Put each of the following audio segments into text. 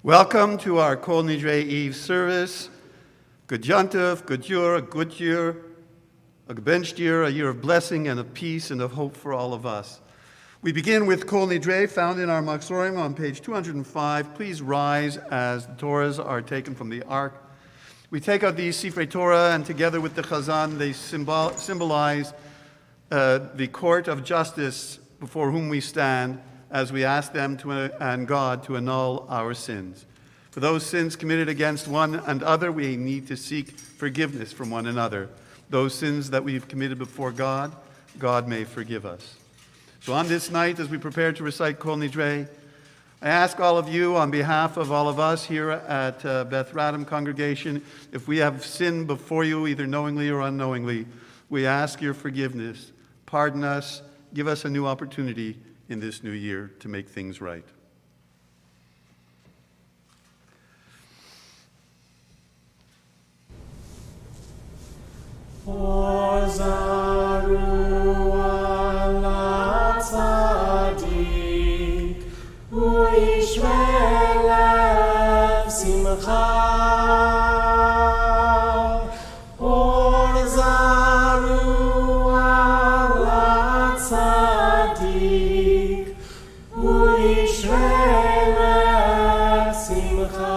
Welcome to our Kol Nidre Eve service. Good Yontif, good year, a good year, a gebencht year, a year of blessing and of peace and of hope for all of us. We begin with Kol Nidre, found in our Maxorim on page 205. Please rise as the Torahs are taken from the Ark. We take out these Sifrei Torah, and together with the Chazan, they symbolize the court of justice before whom we stand, as we ask them and God to annul our sins. For those sins committed against one another, we need to seek forgiveness from one another. Those sins that we've committed before God, God may forgive us. So on this night, as we prepare to recite Kol Nidre, I ask all of you, on behalf of all of us here at Beth Radom congregation, if we have sinned before you, either knowingly or unknowingly, we ask your forgiveness. Pardon us, give us a new opportunity in this new year to make things right. Ozaru ala tzadik, u'yishvelev simcha. Ozaru ala tzadik, u'yishvelev simcha.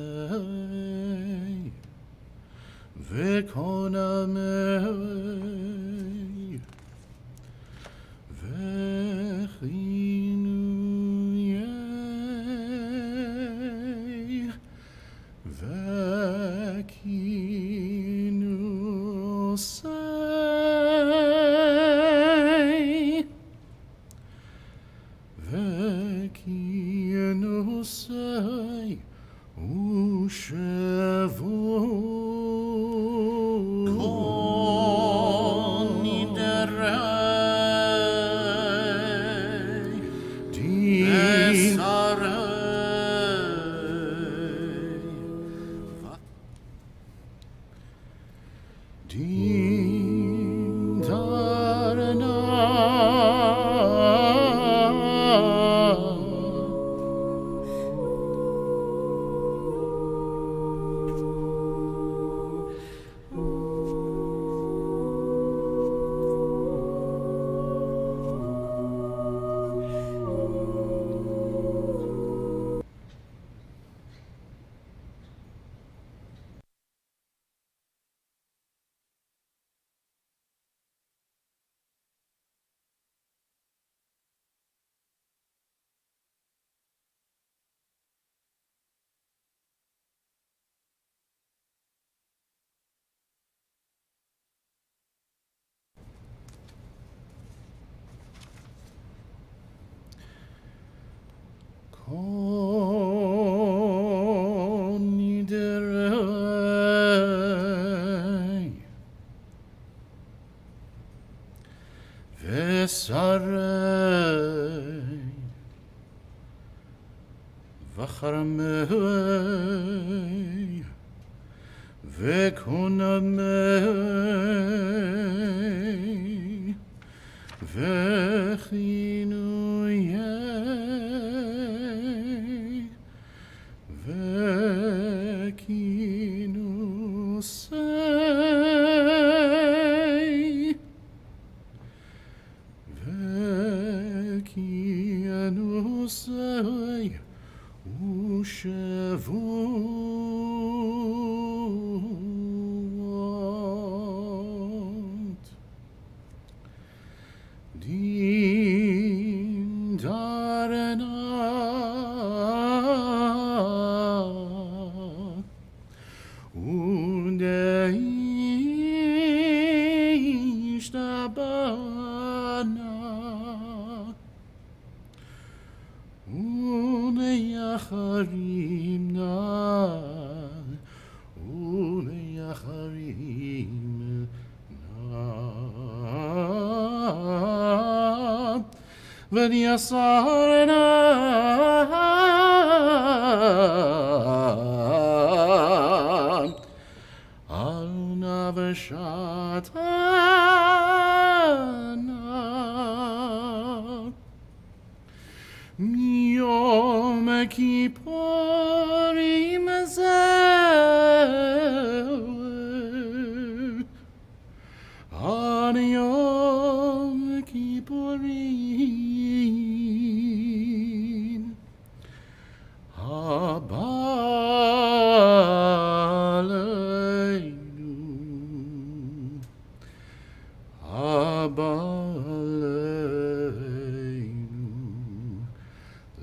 Vacharmei Vekonamei Vechinuyei Vekinusei Vekinusei Ushevu Nidre Din Darna Nidre Vesarei Vacharmei Vekonamei Vechinuyei Vekinusei Vekinusei Ushevuot Din Darna Undeshtabana Uneyacharimna Uneyacharimna V'nyasarna Alna v'shatana Miyom Kippur Abba Aleinu, Abba Aleinu,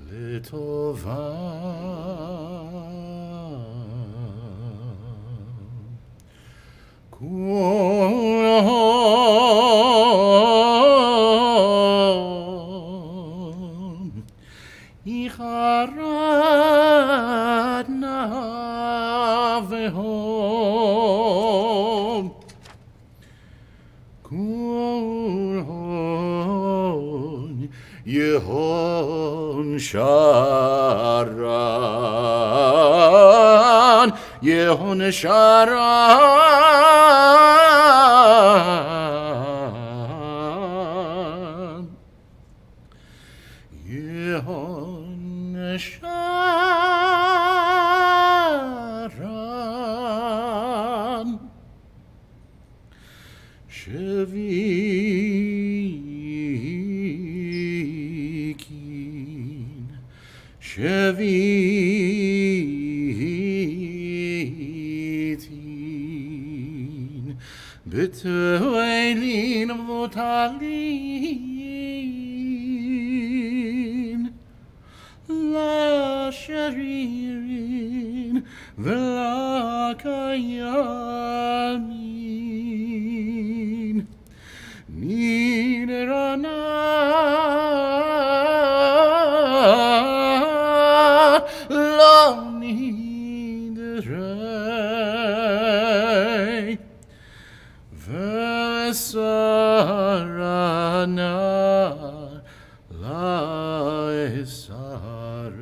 Litova. Yehon Sharan, Yehon Sharan, Yehon Sharan, Shevitin B'Toilin V'Talin La Sharirin V'La Kayamin Nidre Lo Nidre Vesarana La Esarei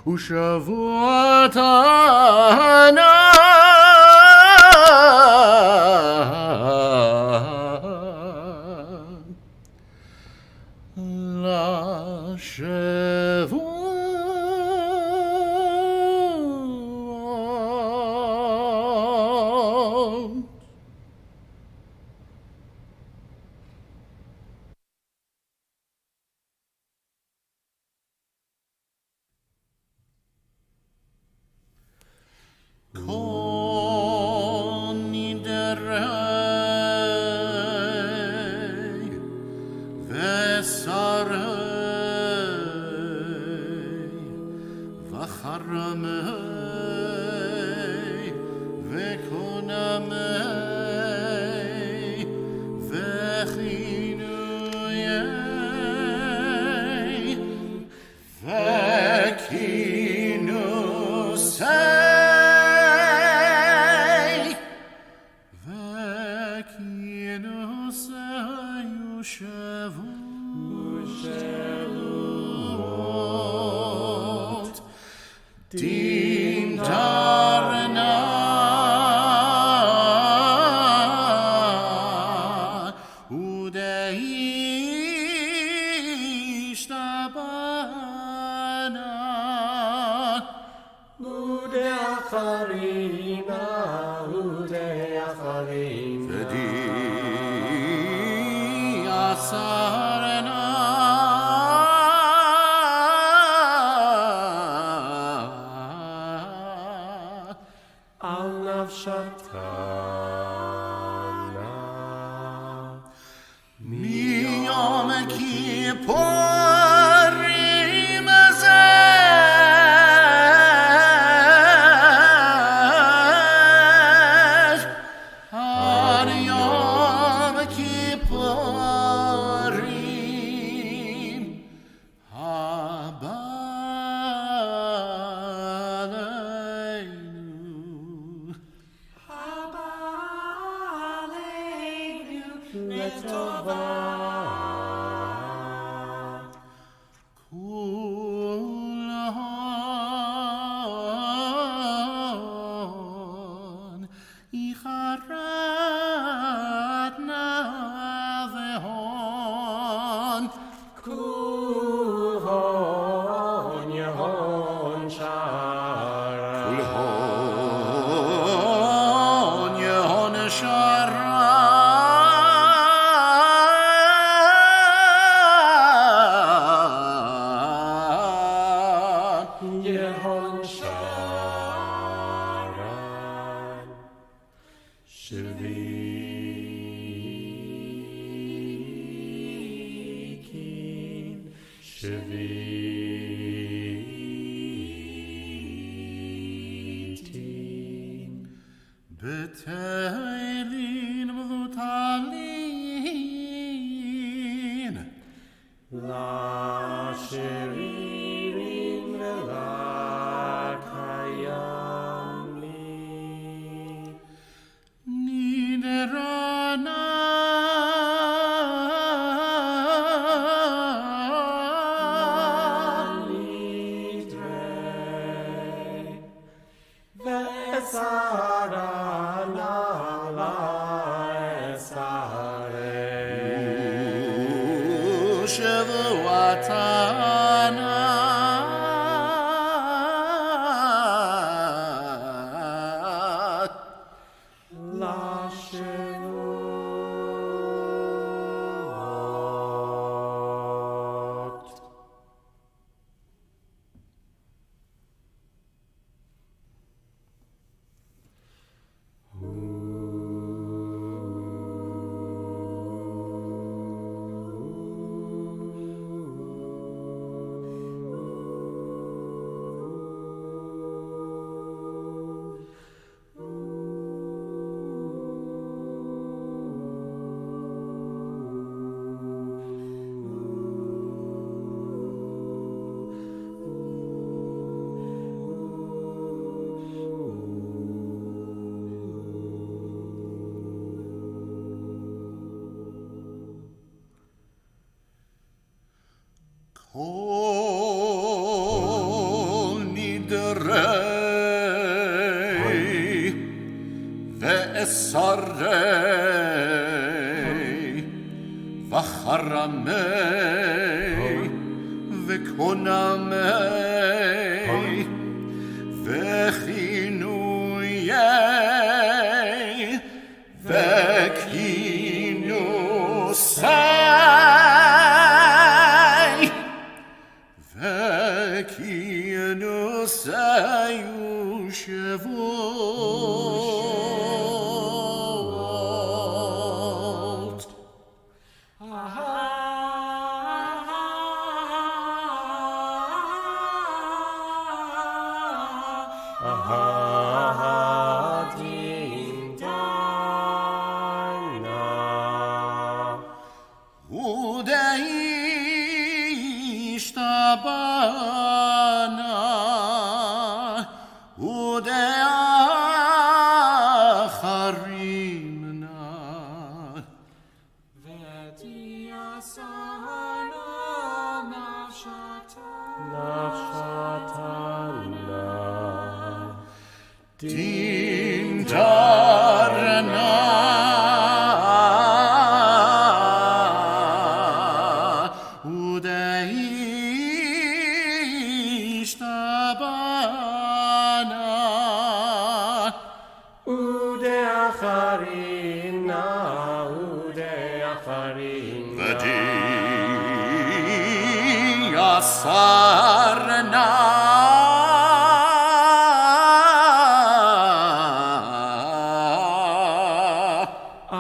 Ushavuatana La Shavuot. Kol Nidre Vesarei Vacharamei Vekunamei Vechinuyei Vekinusei Vekinusei Ushavuot Din Darna Udeishtabana Udeacharina, Udeacharina. Vedi Asarna Al nafshatana. Miyom Kippurim Zeh Ad Yom Kippurim Haba Aleinu Kulon Icharatna Vehon Kuhon Yehon Shara. Kulon. Shvitin. Beteilin v'lutalin. La sheririn vela kayami. Nidre Nidre. Vesarana la esare. Shavuatana. La Shavuot. Kol nidre ve'esarei v'charamei v'konamei v'chinuyei v'kinusei v'kinusei u'shavuot. Ahadintana. Udeishtabana udeacharimna Nafshatana. Dindarna udeishtabana Udeacharina, Udeacharina. V'diyasarna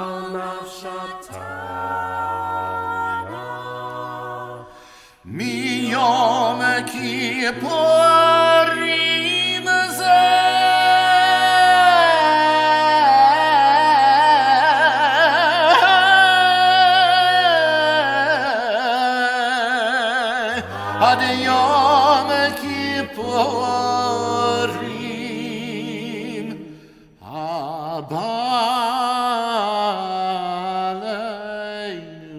Al nafshatana. miyom kippurim zeh ad yom kippurim haba aleinu.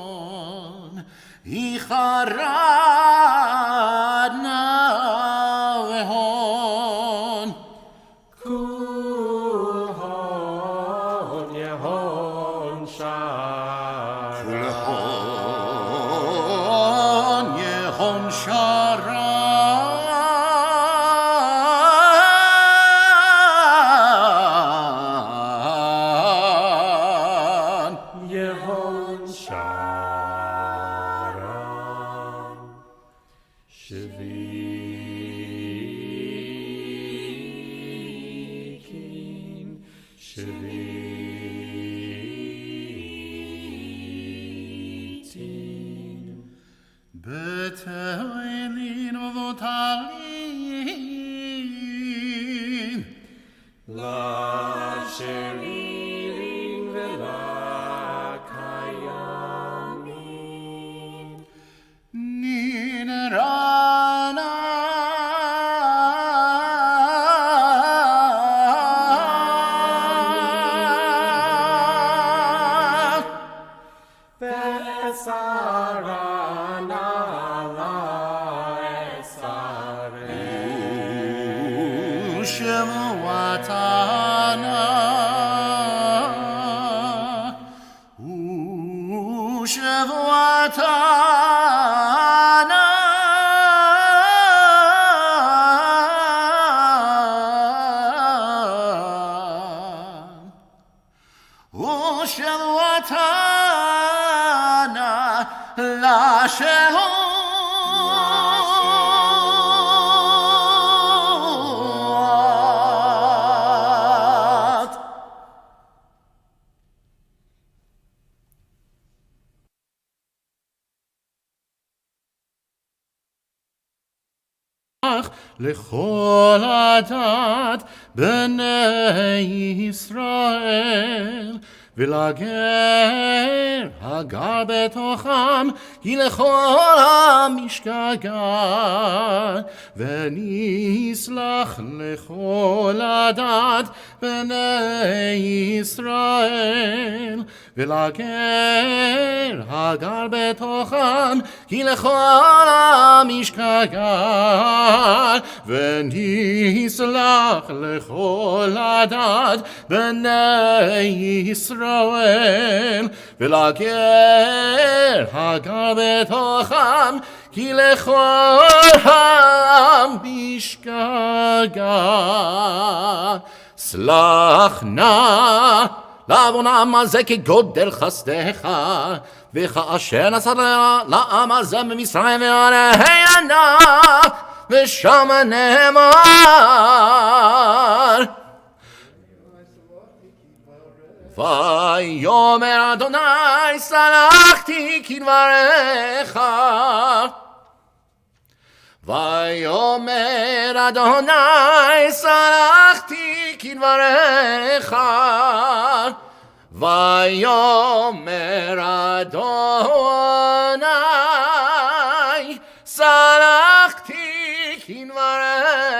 Kulon icharadna vehon Kulhon Yehon Shara. Kulon yehon sharan Yehon Shara. Shvikin, shvitin. Betelin uvotalin. La sheririn vela kayamin. Ninrana. Vesarana la esare. Ushevwatana. Ushevwatana. Ushevwatana. La Shehot. לכל הדת בני ישראל ולגר הגר בתוכם כי לכל המשכגר ונסלח לכל הדת בני ישראל ולגר הגר בתוכם כי לכל המשכגר ונסלח לכל הדת בני ישראל ולגר הגר בתוכם כי לכל המשכגר סלח נא לעוונם הזה כגודל חסדך וכאשר נשאת לעם הזה ממצרים וערי ענק ושם נאמר ויאמר אדוני סלחתי כדבריך ויאמר אדוני סלחתי כדבריך ויאמר אדוני סלחתי כדבריך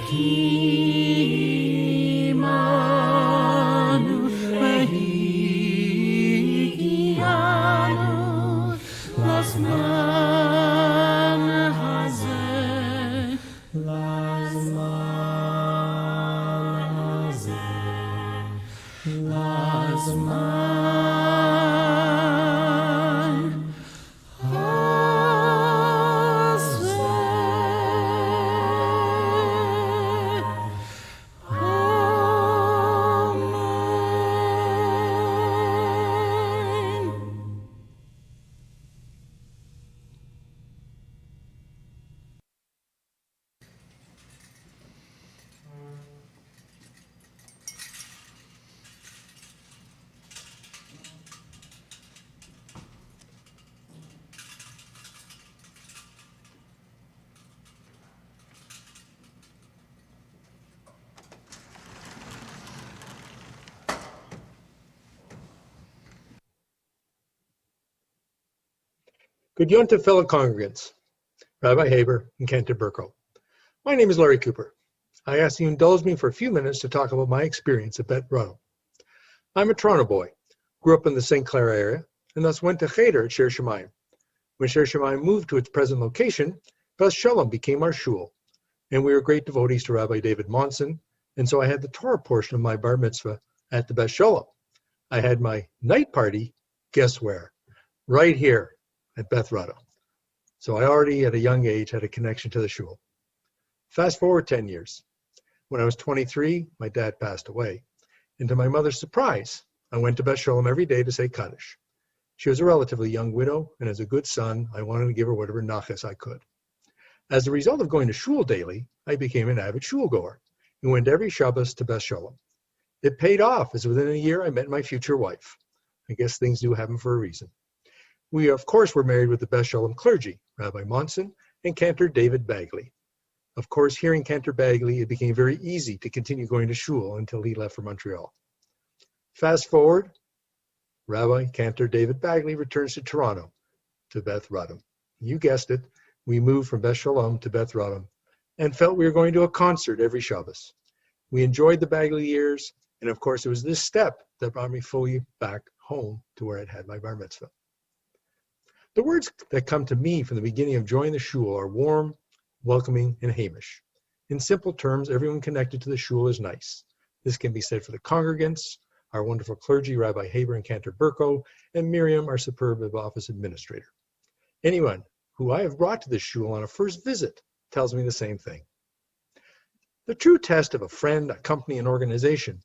Vehimanu, Vehigianu, Lasman Hazeh, Lasman Hazeh, Lasman Good Yontif, fellow congregants, Rabbi Haber and Cantor Burko. My name is Larry Cooper. I ask you to indulge me for a few minutes to talk about my experience at Beth Radom. I'm a Toronto boy, grew up in the St. Clair area, and thus went to Cheder at Sher Shemayim. When Sher Shemayim moved to its present location, Beth Shalom became our shul, and we were great devotees to Rabbi David Monson, and so I had the Torah portion of my bar mitzvah at the Beth Shalom. I had my night party, guess where? Right here at Beth Radom. So I already at a young age had a connection to the shul. Fast forward 10 years. When I was 23, my dad passed away. And to my mother's surprise, I went to Beth Shalom every day to say Kaddish. She was a relatively young widow, and as a good son, I wanted to give her whatever nachas I could. As a result of going to shul daily, I became an avid shul goer and went every Shabbos to Beth Shalom. It paid off, as within a year I met my future wife. I guess things do happen for a reason. We, of course, were married with the Beth Shalom clergy, Rabbi Monson and Cantor David Bagley. Of course, hearing Cantor Bagley, it became very easy to continue going to shul until he left for Montreal. Fast forward, Rabbi Cantor David Bagley returns to Toronto, to Beth Radom. You guessed it, we moved from Beth Shalom to Beth Radom and felt we were going to a concert every Shabbos. We enjoyed the Bagley years, and of course, it was this step that brought me fully back home to where I'd had my bar mitzvah. The words that come to me from the beginning of joining the shul are warm, welcoming, and Hamish. In simple terms, everyone connected to the shul is nice. This can be said for the congregants, our wonderful clergy, Rabbi Haber and Cantor Burko, and Miriam, our superb office administrator. Anyone who I have brought to the shul on a first visit tells me the same thing. The true test of a friend, a company, an organization,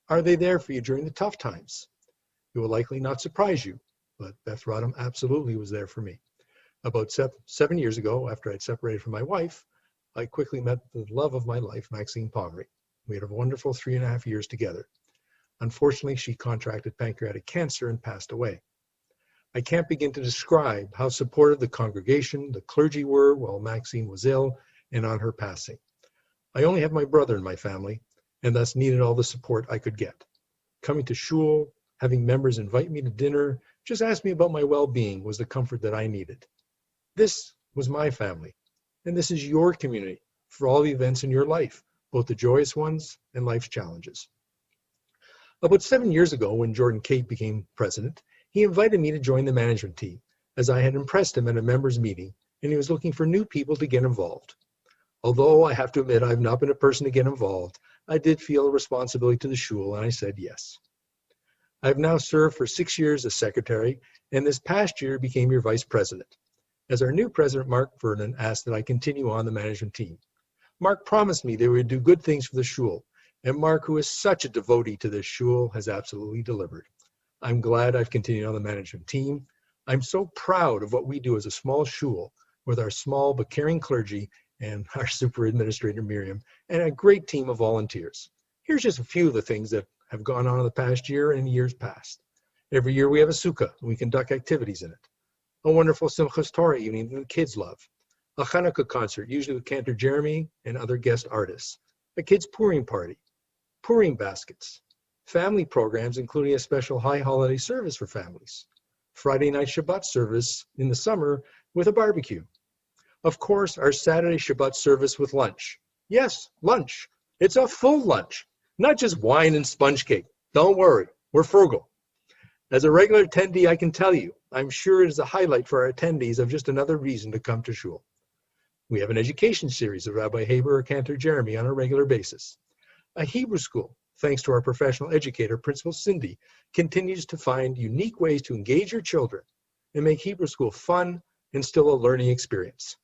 are they there for you during the tough times? It will likely not surprise you, but Beth Radom absolutely was there for me. About 7 years ago, after I'd separated from my wife, I quickly met the love of my life, Maxine Pomery. We had a wonderful 3.5 years together. Unfortunately, she contracted pancreatic cancer and passed away. I can't begin to describe how supportive the congregation, the clergy were while Maxine was ill and on her passing. I only have my brother in my family, and thus needed all the support I could get. Coming to shul, having members invite me to dinner, just ask me about my well-being was the comfort that I needed. This was my family, and this is your community for all the events in your life, both the joyous ones and life's challenges. About 7 years ago, when Jordan Cate became president, he invited me to join the management team, as I had impressed him at a members' meeting, and he was looking for new people to get involved. Although I have to admit I've not been a person to get involved, I did feel a responsibility to the shul, and I said yes. I've now served for 6 years as secretary, and this past year became your vice president. As our new president, Mark Vernon, asked that I continue on the management team. Mark promised me they would do good things for the shul, and Mark, who is such a devotee to this shul, has absolutely delivered. I'm glad I've continued on the management team. I'm so proud of what we do as a small shul with our small but caring clergy and our super administrator, Miriam, and a great team of volunteers. Here's just a few of the things that have gone on in the past year and years past. Every year we have a sukkah, and we conduct activities in it. A wonderful Simchas Torah evening that the kids love. A Hanukkah concert, usually with Cantor Jeremy and other guest artists. A kids' Purim party. Purim baskets. Family programs, including a special high holiday service for families. Friday night Shabbat service in the summer with a barbecue. Of course, our Saturday Shabbat service with lunch. Yes, lunch. It's a full lunch, not just wine and sponge cake. Don't worry, we're frugal. As a regular attendee, I can tell you, I'm sure it is a highlight for our attendees of just another reason to come to shul. We have an education series of Rabbi Haber or Cantor Jeremy on a regular basis. A Hebrew school, thanks to our professional educator, Principal Cindy, continues to find unique ways to engage your children and make Hebrew school fun and still a learning experience.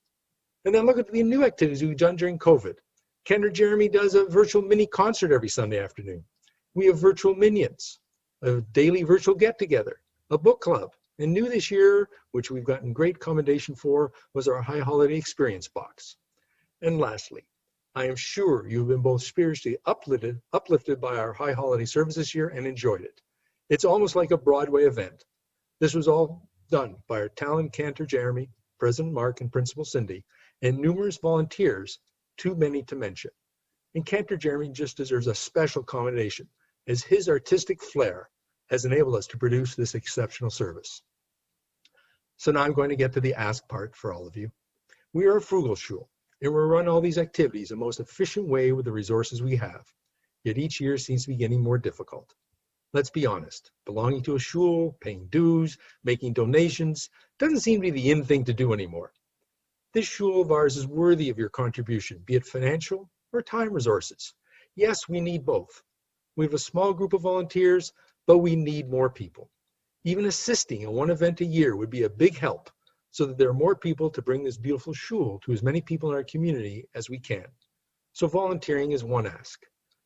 And then look at the new activities we've done during COVID. Cantor Jeremy does a virtual mini concert every Sunday afternoon. We have virtual minions, a daily virtual get-together, a book club, and new this year, which we've gotten great commendation for, was our High Holiday Experience box. And lastly, I am sure you've been both spiritually uplifted by our High Holiday service this year and enjoyed it. It's almost like a Broadway event. This was all done by our talented Cantor Jeremy, President Mark, and Principal Cindy, and numerous volunteers, too many to mention. And Cantor Jeremy just deserves a special commendation, as his artistic flair has enabled us to produce this exceptional service. So now I'm going to get to the ask part for all of you. We are a frugal shul, and we run all these activities the most efficient way with the resources we have. Yet each year seems to be getting more difficult. Let's be honest, belonging to a shul, paying dues, making donations, doesn't seem to be the in thing to do anymore. This shul of ours is worthy of your contribution, be it financial or time resources. Yes, we need both. We have a small group of volunteers, but we need more people. Even assisting in one event a year would be a big help so that there are more people to bring this beautiful shul to as many people in our community as we can. So volunteering is one ask,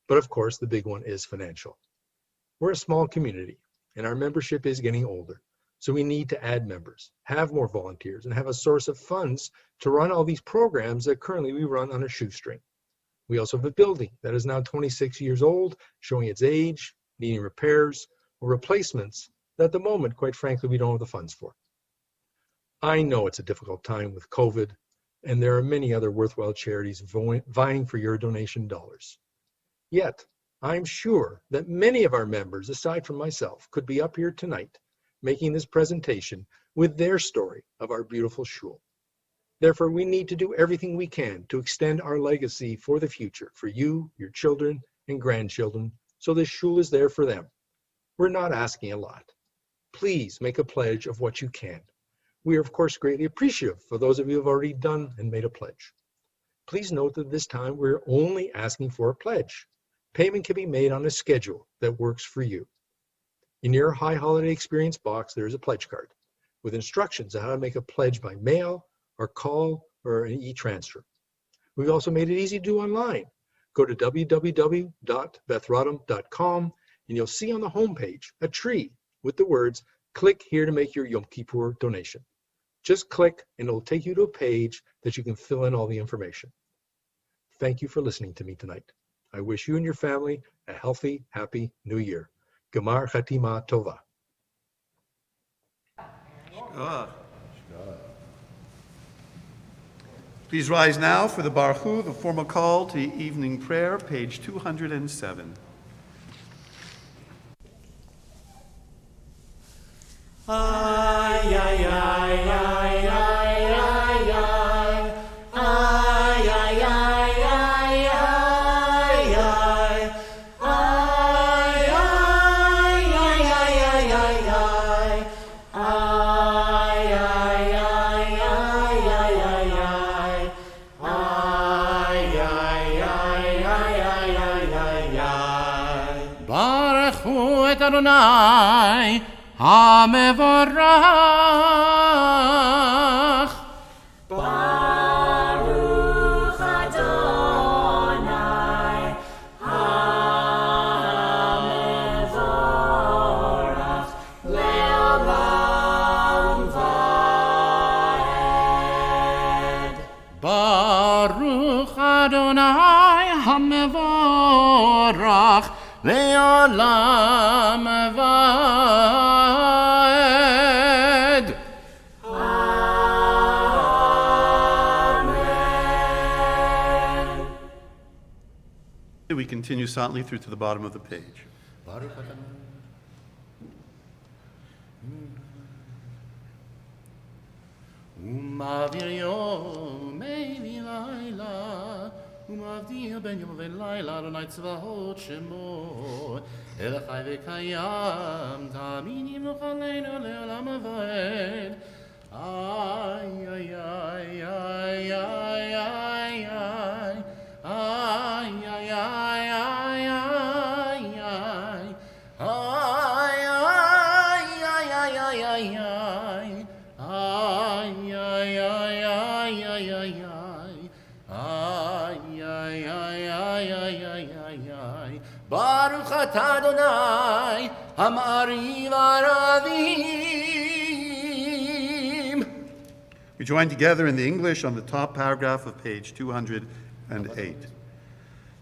but of course the big one is financial. We're a small community and our membership is getting older. So we need to add members, have more volunteers, and have a source of funds to run all these programs that currently we run on a shoestring. We also have a building that is now 26 years old, showing its age, needing repairs or replacements that at the moment, quite frankly, we don't have the funds for. I know it's a difficult time with COVID, and there are many other worthwhile charities vying for your donation dollars. Yet, I'm sure that many of our members, aside from myself, could be up here tonight making this presentation with their story of our beautiful shul. Therefore, we need to do everything we can to extend our legacy for the future, for you, your children, and grandchildren, so this shul is there for them. We're not asking a lot. Please make a pledge of what you can. We are, of course, greatly appreciative for those of you who have already done and made a pledge. Please note that this time we're only asking for a pledge. Payment can be made on a schedule that works for you. In your High Holiday Experience box, there is a pledge card with instructions on how to make a pledge by mail or call or an e-transfer. We've also made it easy to do online. Go to www.bethradom.com and you'll see on the homepage a tree with the words, "Click here to make your Yom Kippur donation." Just click and it'll take you to a page that you can fill in all the information. Thank you for listening to me tonight. I wish you and your family a healthy, happy New Year. Gemar Chatima Tova. Please rise now for the Baruch Hu, the formal call to evening prayer, page 207. Ay, ay, ay, ay, ay, ay, ay. Ay, ay, ay, ay, ay, ay. Ay, ay, ay, ay, ay, ay, ay. Ay, ay, ay, ay, ay, ay, ay. Ay, ay, ay, ay, ay, ay, ay. Baruch Hu et Adonai, HaMevorach. Baruch Adonai, HaMevorach, Le'olam Va'ed. Baruch Adonai, HaMevorach, Le'olam Va'ed. Amen. We continue silently through to the bottom of the page. Baruch Adonai. Umavir yomei v'layla, להבדיל בין יום ובין לילה, אדוני צבאות שמו, אל החי וקיים, תמיד ימלוך עלינו לעולם ועד. Ay, ay, ay, ay, ay, ay, ay. Ay, ay, ay, ay, ay, ay. Ay, ay, ay, ay, ay, ay, ay. Ay, ay, ay, ay, ay, ay, ay. Ay, ay, ay, ay, ay, ay, ay, ay. Baruch atah Adonai, hamariv aravim. We join together in the English on the top paragraph of page 208.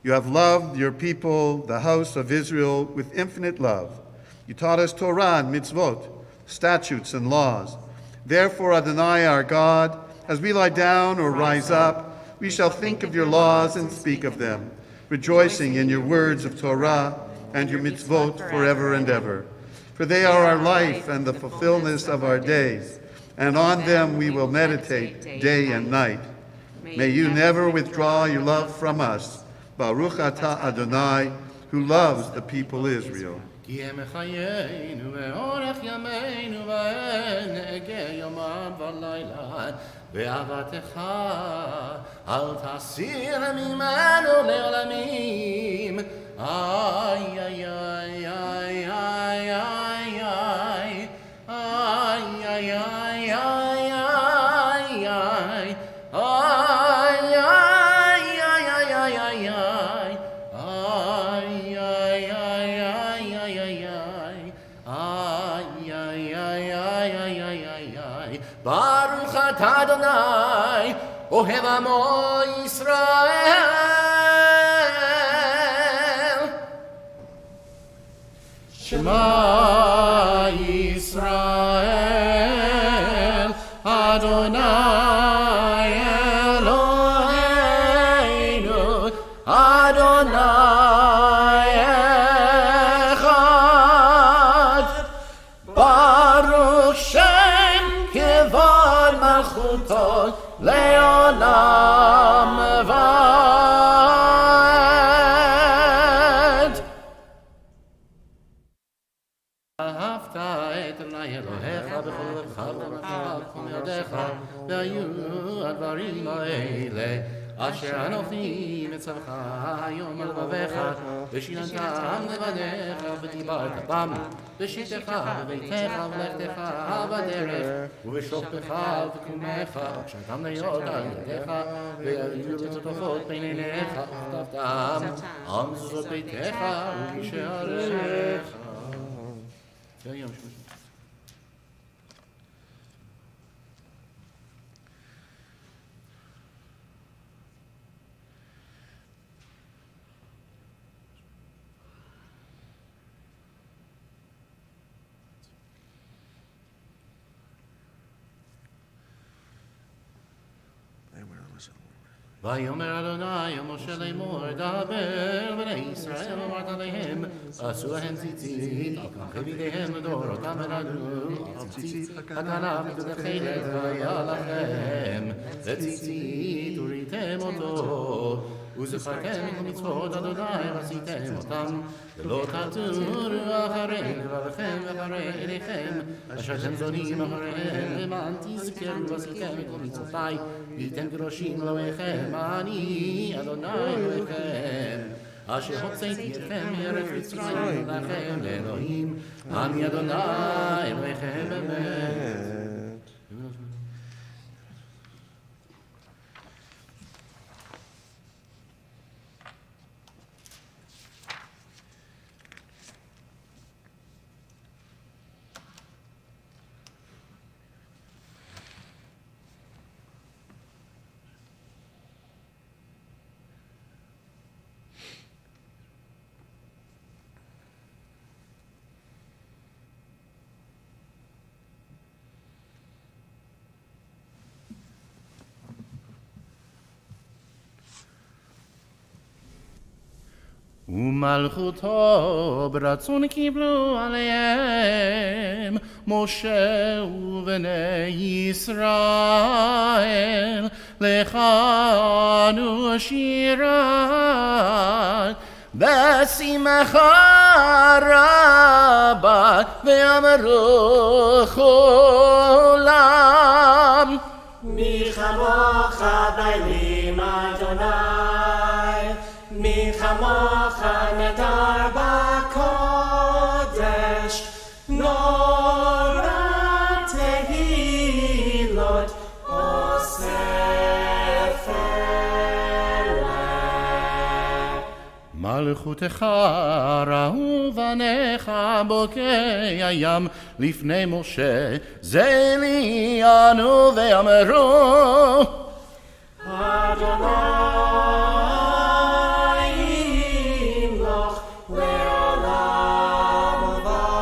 You have loved your people, the house of Israel, with infinite love. You taught us Torah and mitzvot, statutes and laws. Therefore, Adonai our God, as we lie down or rise up, we shall think of your laws and speak of them, rejoicing in your words of Torah and your mitzvot forever and ever. For they are our life and the fulfillment of our days, and on them we will meditate day and night. May you never withdraw your love from us. Baruch atah Adonai, who loves the people Israel. כי הם חיינו ואורך ימינו ונהגה יומם ולילה ואהבתך אל תסיר ממנו לעולמים. איי איי איי איי איי איי איי איי איי Baruch atah Adonai, ohev amo Yisrael. Shema Yisrael, Adonai Eloheinu, Adonai Echad. Baruch Shem kevod malchuto leolam vad. אהבת את אדוני אלוהיך בכל לבך ובכל מאודיך, והיו הדברים האלה אשר אנוכי מצווך היום על לבביך, ושיננתם לבניך ודיברת בם, בשיטתך בביתך ולכתך בדרך, ובשוכבך ובקומך, כשאתם להיות על ידיך, ויהיו בטוחות בין עיניך, וכתבתם על מזוזות ביתך ובשעריך. יום שמשת. ויאמר אדוני אל משה לאמור דבר בני ישראל ואמרת להם עשו להם ציצית על כנפי בידיהם לדורותם ונגעו על ציצית הכלה בתכלת והיה לכם וציצית וריתם אותו וזכרתם את מצוות אדוני ועשיתם אותם ולא תטורו אחרי לבבכם ואחרי עיניכם אשר אתם זונים אחריהם למען תזכרו ועשיתם את מצוותי וייתם קדושים אלוהיכם אני אדוני אלוהיכם אשר הוצאתי אתכם מארץ מצרים לכם לאלוהים אני אדוני אלוהיכם באמת. ומלכותו ברצון קיבלו עליהם משה ובני ישראל לכנו שירה בשמחה רבה ואמרו כולם מי כמוך באלים אדוני, מי כמוך נדר בקודש, נורא תהילות אוסף אלה. מלכותך ראו בניך בוקי הים לפני משה, זה לי אנו ואמרו אדוני ימלוך לעולם ועד.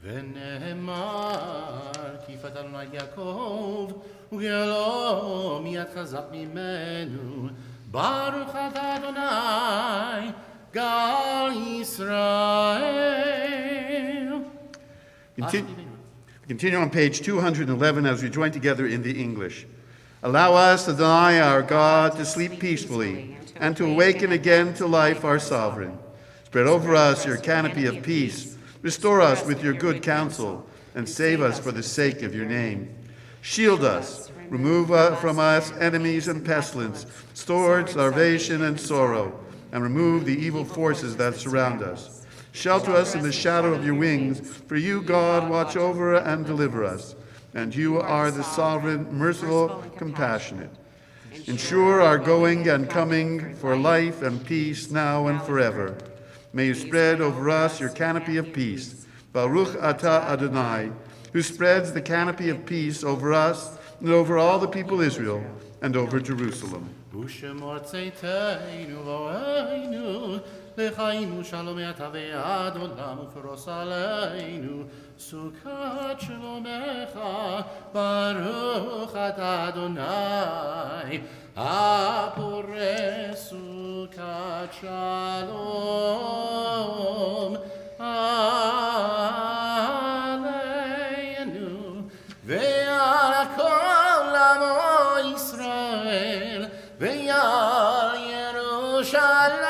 ונאמר כי פתרנו את יעקב וגאלו מיד חזק ממנו ברוך אתה אדוני גאל ישראל. Continue on page 211 as we join together in the English. Allow us, Adonai, our God, to sleep peacefully and to awaken again to life, our sovereign. Spread over us your canopy of peace. Restore us with your good counsel and save us for the sake of your name. Shield us. Remove from us enemies and pestilence, sword, starvation, and sorrow, and remove the evil forces that surround us. Shelter us in the shadow of your wings, for you, God, watch over and deliver us, and you are the sovereign, merciful, compassionate. Ensure our going and coming for life and peace now and forever. May you spread over us your canopy of peace. Baruch atah Adonai, who spreads the canopy of peace over us and over all the people Israel and over Jerusalem. ושמור צאתנו ואוהנו לחיים ושלום אתה ועד עולם ופרוס עלינו סוכת שלומך ברוך אתה אדוני הפורש סוכת שלום עלינו ועל כל עמו ישראל ועל ירושלים.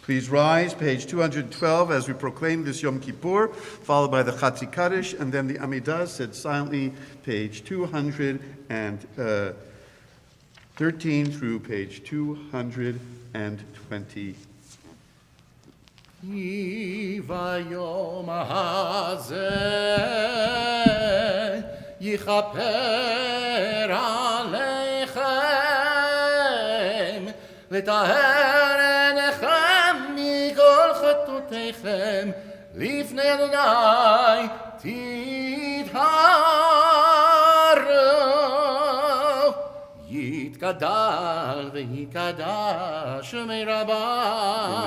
Please rise, page 212, as we proclaim this Yom Kippur, followed by the Chatzi Kaddish, and then the Amidah said silently, page 213 through page 220. ביום הזה יכפר עליכם לטהר עיניכם מכל חטאותיכם לפני אדוני תטהרו יתגדל ויקדש שמי רבה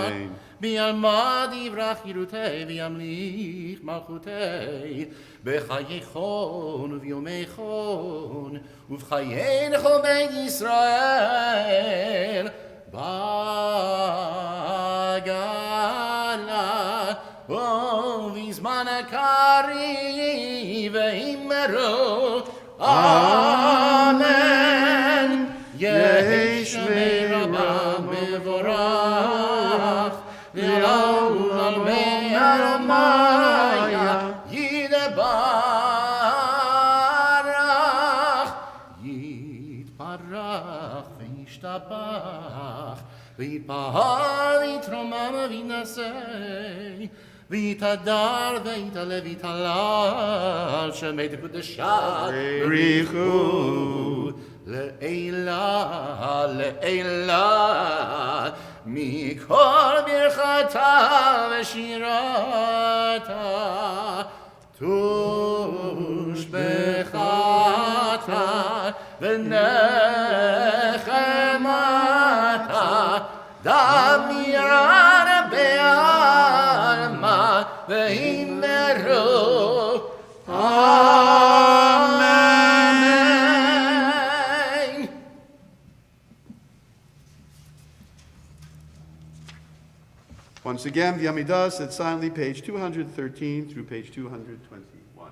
ביעלמד יברח חירותי וימליך מלכותי בחיי חון וביומי חון ובחיי כל בית ישראל בגלה ובזמן הקריב ואמרו אמן יהי שמי רבה מבורך לעולם ועלמיה יתברך וישתבח ויתפאר ויתרומם וינשא ויתהדר ויתעלה ויתהלל שמי תקודשה בריחו לעילה לעילה מכל ברכתה ושירתה תושבחתה ונחמתה דמירה בעלמה ואמרו אמן. Once Once again, the Amidah said silently, page 213 through page 221.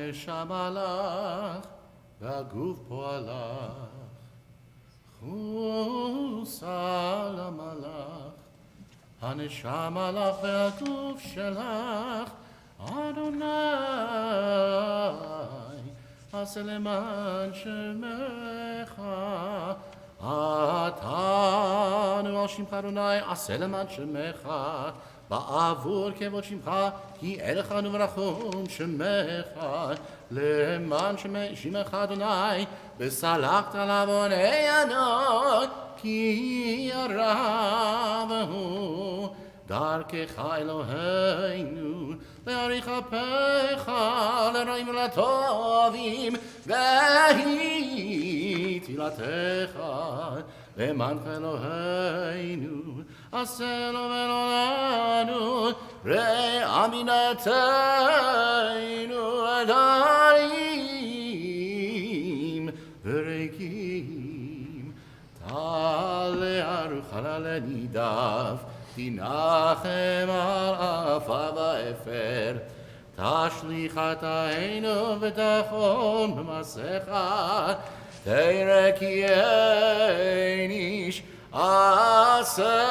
הנשמה לך והגוף פועלך, חוסה למלאך, הנשמה לך והגוף שלך, אדוני, עשה למען שמך, עתנו על שמך אדוני, עשה למען שמך, בעבור כבוד שמך, כי אליך אנו מרחום שמך, למען שמך אדוני, וסלחת לעווננו, כי הרב הוא דרכך אלוהינו, להאריך אפיך לרעים ולטובים, והיא תהילתך למענך אלוהינו, עשה לו ולנו ראה אמינתנו דרים וריקים, תעלה ארוחה לנידף, תנחם על עפה ואפר, תשליך חטאינו ותחון במעשיך, תראה כי אין איש עשה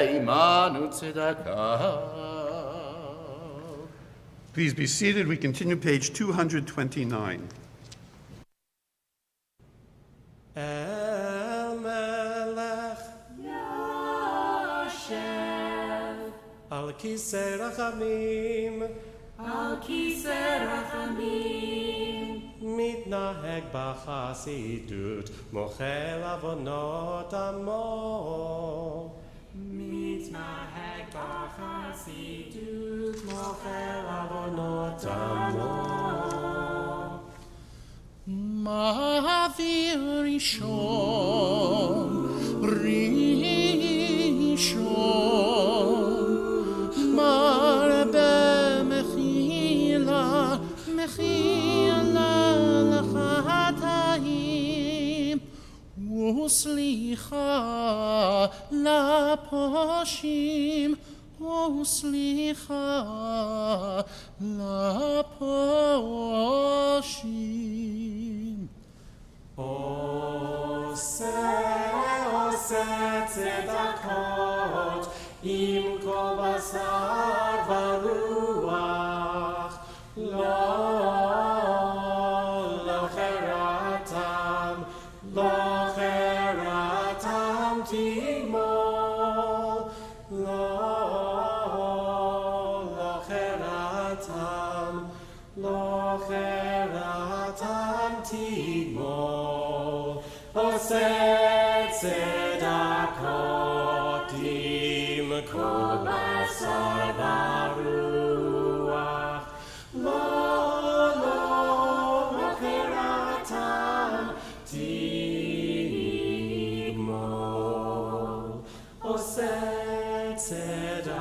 עמנו צדקה. Please be seated. We continue page 229. El Melech Yashem Al Kisei Rachamim Al Kisei Rachamim מתנהג בחסידות, מוחל עוונות עמו. מתנהג בחסידות, מוחל עוונות עמו. מעביר ראשון, מרבה מחילה, מחילה לחטאים, וסליחה לפושעים, וסליחה לפושעים. עושה צדקות עם כל בשר ורוח, לא חרתם תגמול, לא חרתם תגמול, עושה צדקות עם כל בשר ורוח, לא חרתם תגמול, עושה צדקות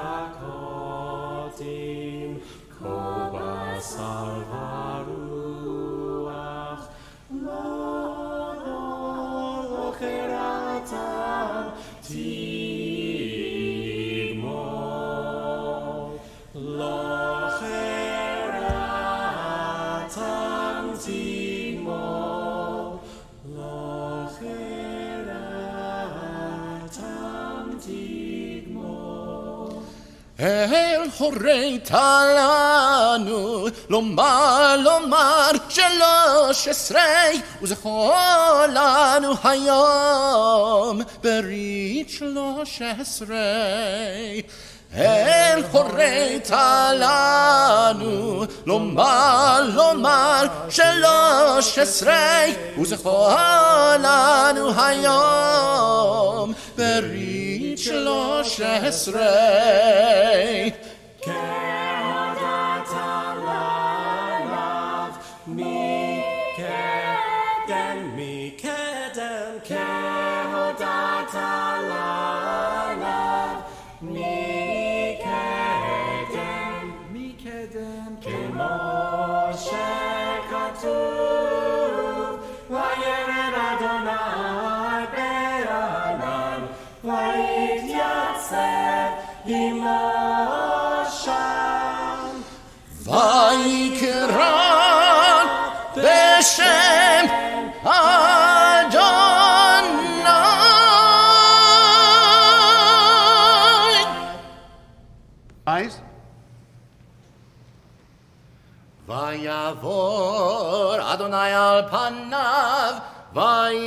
עם כל בשר ורוח, לא חרתם תגמול, לא חרתם תגמול, לא חרתם תגמול. אל הורית לנו לומר 13 וזכור לנו היום ברית 13. אל הורית לנו לומר 13 וזכור לנו היום ברית 13. כהודעת עליו מקדם, כהודעת עליו מקדם, כמו שכתוב, וירד אדוני בענן, ויתייצב עמו שם. ויקרא Eyes? Vayavor Adonai al panav vayikera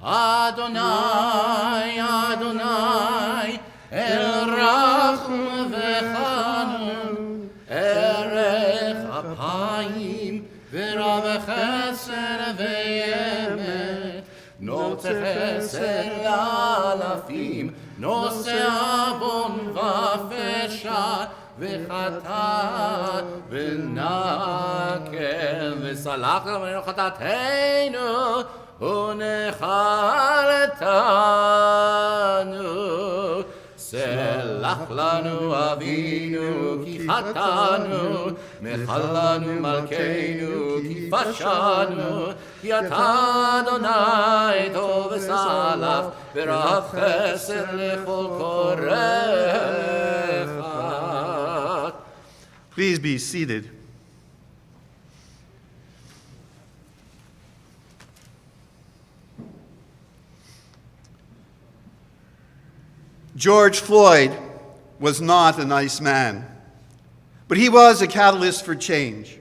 Adonai Adonai el rachum v'chanun erech apayim v'rav chesed v'yemet notze chesed alafim nose avon v'feshat וחטאת ונקל וסלח לנו חטאתנו ונחלתנו סלח לנו אבינו כי חטאנו מחל לנו מלכנו כי פשענו כי אתה אדוני טוב וסלח ורב חסד לכל קוראיך. Please be seated. George Floyd was not a nice man, but he was a catalyst for change.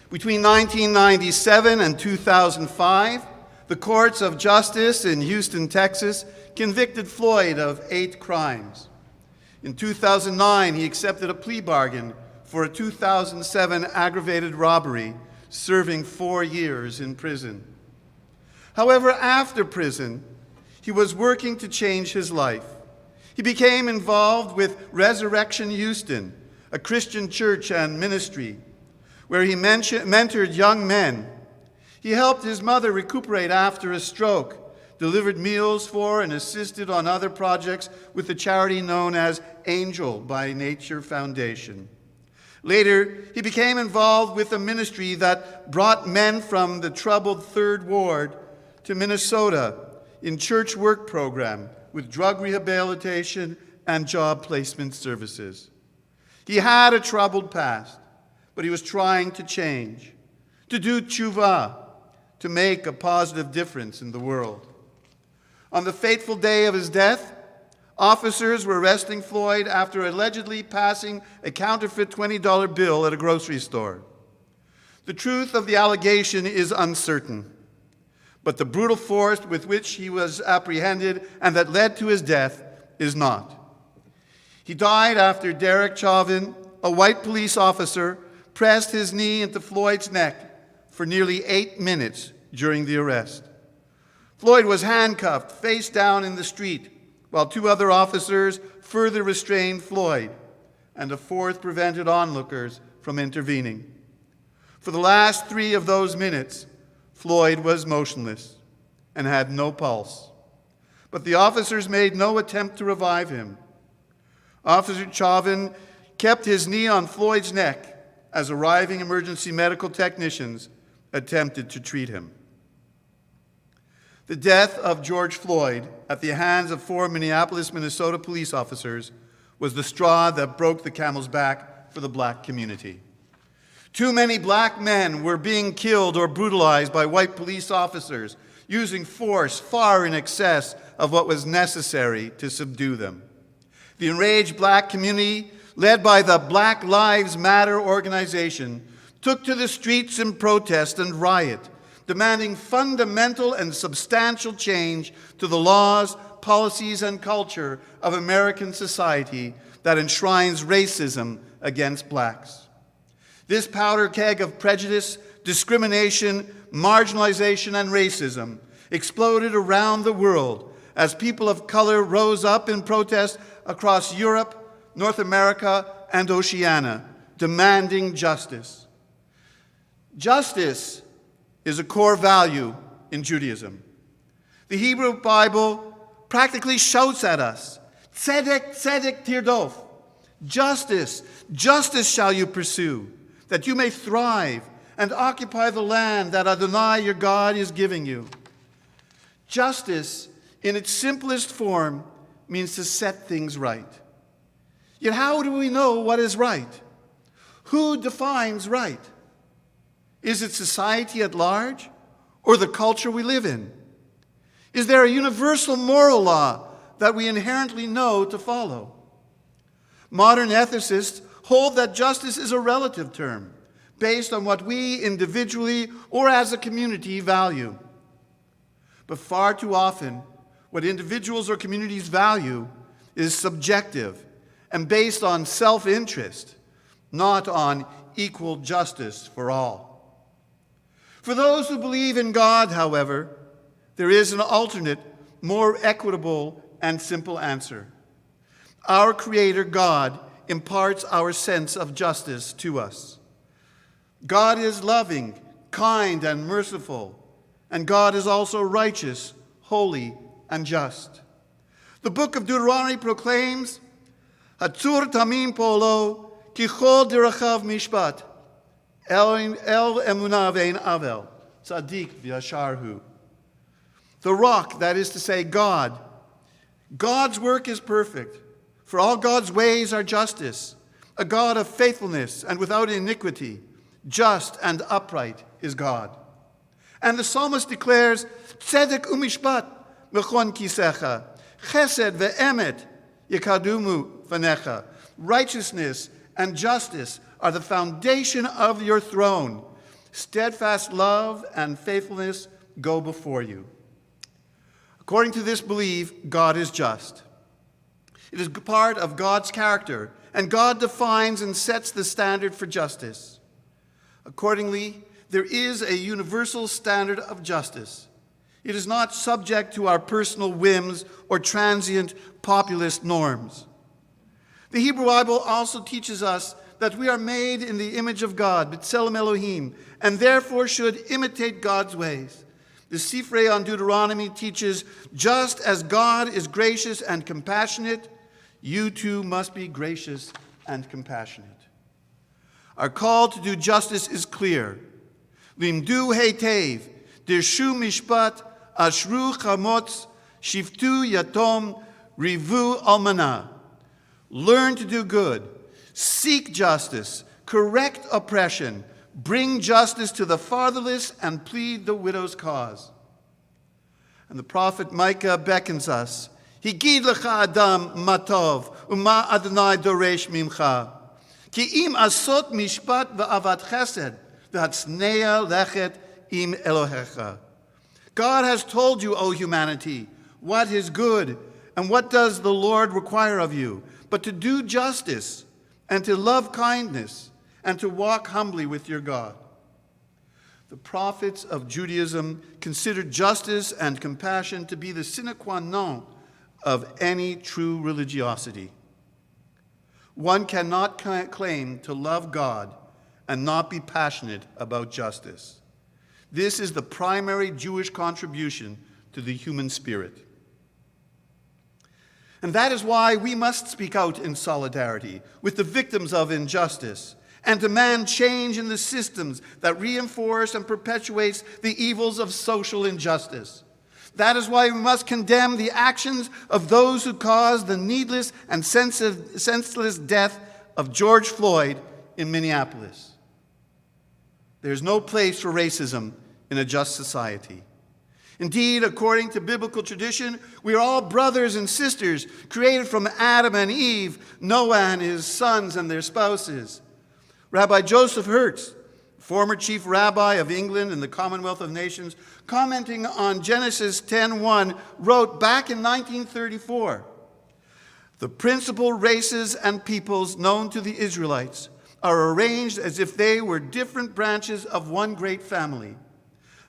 Between 1997 and 2005, the courts of justice in Houston, Texas, convicted Floyd of 8 crimes. In 2009, he accepted a plea bargain for a 2007 aggravated robbery, serving 4 years in prison. However, after prison, he was working to change his life. He became involved with Resurrection Houston, a Christian church and ministry, where he mentored young men. He helped his mother recuperate after a stroke, delivered meals for and assisted on other projects with the charity known as Angel by Nature Foundation. Later, he became involved with a ministry that brought men from the troubled Third Ward to Minnesota in church work program with drug rehabilitation and job placement services. He had a troubled past, but he was trying to change, to do tshuva, to make a positive difference in the world. On the fateful day of his death, officers were arresting Floyd after allegedly passing a counterfeit $20 bill at a grocery store. The truth of the allegation is uncertain, but the brutal force with which he was apprehended and that led to his death is not. He died after Derek Chauvin, a white police officer, pressed his knee into Floyd's neck for nearly 8 minutes during the arrest. Floyd was handcuffed face down in the street, while 2 other officers further restrained Floyd, and a 4th prevented onlookers from intervening. For the last 3 of those minutes, Floyd was motionless and had no pulse. But the officers made no attempt to revive him. Officer Chauvin kept his knee on Floyd's neck as arriving emergency medical technicians attempted to treat him. The death of George Floyd at the hands of 4 Minneapolis, Minnesota police officers was the straw that broke the camel's back for the black community. Too many black men were being killed or brutalized by white police officers, using force far in excess of what was necessary to subdue them. The enraged black community, led by the Black Lives Matter organization, took to the streets in protest and riot, demanding fundamental and substantial change to the laws, policies, and culture of American society that enshrines racism against blacks. This powder keg of prejudice, discrimination, marginalization, and racism exploded around the world as people of color rose up in protest across Europe, North America, and Oceania, demanding justice. Justice is a core value in Judaism. The Hebrew Bible practically shouts at us, tzedek, tzedek tirdof, justice, justice shall you pursue, that you may thrive and occupy the land that Adonai your God is giving you. Justice, in its simplest form, means to set things right. Yet how do we know what is right? Who defines right? Is it society at large or the culture we live in? Is there a universal moral law that we inherently know to follow. Modern ethicists hold that justice is a relative term, based on what we individually or as a community value. But far too often, what individuals or communities value is subjective and based on self-interest, not on equal justice for all. For those who believe in God, however, there is an alternate, more equitable and simple answer. Our Creator, God, imparts our sense of justice to us. God is loving, kind, and merciful, and God is also righteous, holy, and just. The book of Deuteronomy proclaims, Hatzur tamim polo, ki chol derachav mishpat, el emunah ve'en avel, tzaddik v'yasharhu. The rock, that is to say, God. God's work is perfect, for all God's ways are justice, a God of faithfulness and without iniquity. Just and upright is God. And the psalmist declares, Tzedek umishpat mechon kisecha, chesed ve'emet yikadumu fanecha. Righteousness and justice are the foundation of your throne. Steadfast love and faithfulness go before you. According to this belief, God is just. It is part of God's character, and God defines and sets the standard for justice. Accordingly, there is a universal standard of justice. It is not subject to our personal whims or transient populist norms. The Hebrew Bible also teaches us that we are made in the image of God, B'Tselem Elohim, and therefore should imitate God's ways. The Sifrei on Deuteronomy teaches, just as God is gracious and compassionate, you too must be gracious and compassionate. Our call to do justice is clear. Limdu heitev, dirshu mishpat, ashru chamotz, shiftu yatom, rivu almana. Learn to do good, seek justice, correct oppression, bring justice to the fatherless, and plead the widow's cause. And the prophet Micah beckons us, Higid lecha adam matov, uma Adonai doresh mimcha. Ki im asot mishpat va'avat chesed, v'hatznea lechet im Elohecha. God has told you, O humanity, what is good, and what does the Lord require of you, but to do justice, and to love kindness, and to walk humbly with your God. The prophets of Judaism considered justice and compassion to be the sine qua non of any true religiosity. One cannot claim to love God and not be passionate about justice. This is the primary Jewish contribution to the human spirit. And that is why we must speak out in solidarity with the victims of injustice and demand change in the systems that reinforce and perpetuates the evils of social injustice. That is why we must condemn the actions of those who caused the needless and senseless death of George Floyd in Minneapolis. There's no place for racism in a just society. Indeed, according to biblical tradition, we are all brothers and sisters, created from Adam and Eve, Noah and his sons and their spouses. Rabbi Joseph Hertz, former chief rabbi of England and the Commonwealth of Nations, commenting on Genesis 10:1, wrote back in 1934, "The principal races and peoples known to the Israelites are arranged as if they were different branches of one great family.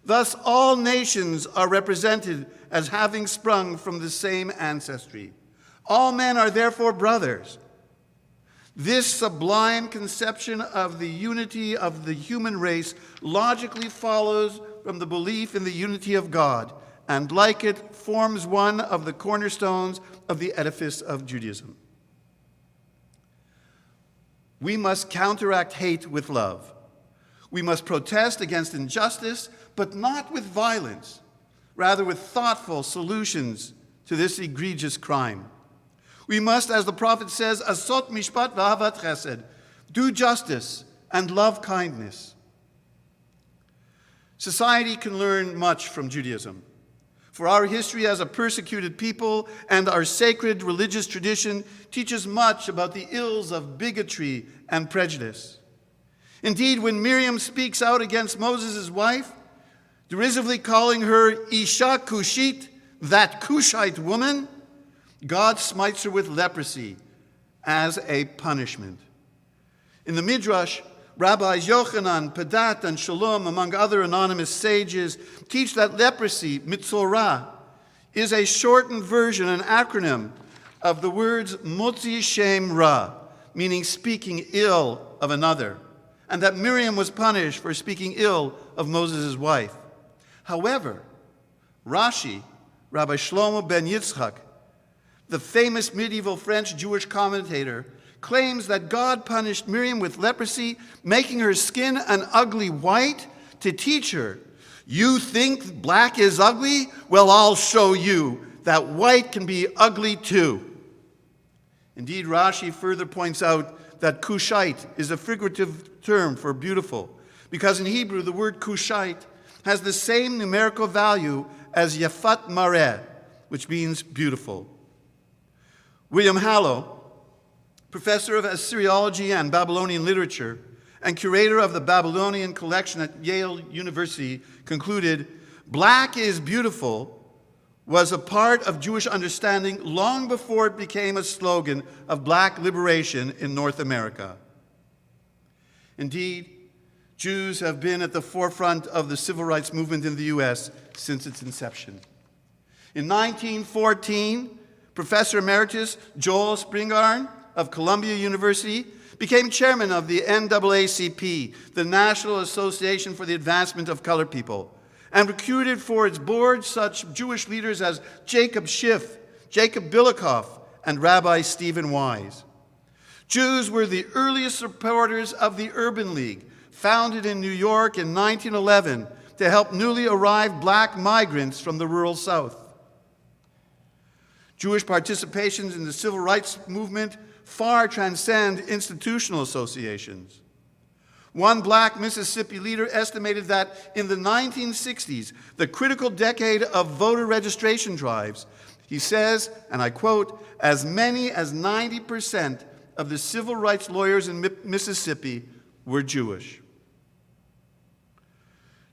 Thus all nations are represented as having sprung from the same ancestry. All men are therefore brothers. This sublime conception of the unity of the human race logically follows from the belief in the unity of God, and like it, forms one of the cornerstones of the edifice of Judaism." We must counteract hate with love. We must protest against injustice, but not with violence, rather with thoughtful solutions to this egregious crime. We must, as the prophet says, asot mishpat v'ahavat chesed, do justice and love kindness. Society can learn much from Judaism. For our history as a persecuted people and our sacred religious tradition teaches much about the ills of bigotry and prejudice. Indeed, when Miriam speaks out against Moses' wife, derisively calling her Isha Kushit, that Cushite woman, God smites her with leprosy as a punishment. In the Midrash, Rabbis Yochanan, Padat, and Shalom, among other anonymous sages, teach that leprosy, mitzorah, is a shortened version, an acronym of the words motzi shem ra, meaning speaking ill of another, and that Miriam was punished for speaking ill of Moses' wife. However, Rashi, Rabbi Shlomo ben Yitzchak, the famous medieval French Jewish commentator, claims that God punished Miriam with leprosy, making her skin an ugly white, to teach her, you think black is ugly? Well, I'll show you that white can be ugly too. Indeed, Rashi further points out that Cushite is a figurative term for beautiful, because in Hebrew the word Cushite has the same numerical value as Yafat Mareh, which means beautiful. William Hallow, professor of Assyriology and Babylonian literature and curator of the Babylonian collection at Yale University, concluded, black is beautiful was a part of Jewish understanding long before it became a slogan of black liberation in North America. Indeed, Jews have been at the forefront of the civil rights movement in the U.S. since its inception. In 1914, Professor Emeritus Joel Spingarn of Columbia University became chairman of the NAACP, the National Association for the Advancement of Colored People, and recruited for its board such Jewish leaders as Jacob Schiff, Jacob Bilikoff, and Rabbi Stephen Wise. Jews were the earliest supporters of the Urban League, founded in New York in 1911 to help newly arrived black migrants from the rural South. Jewish participations in the civil rights movement far transcend institutional associations. One black Mississippi leader estimated that in the 1960s, the critical decade of voter registration drives, he says, and I quote, as many as 90% of the civil rights lawyers in Mississippi were Jewish.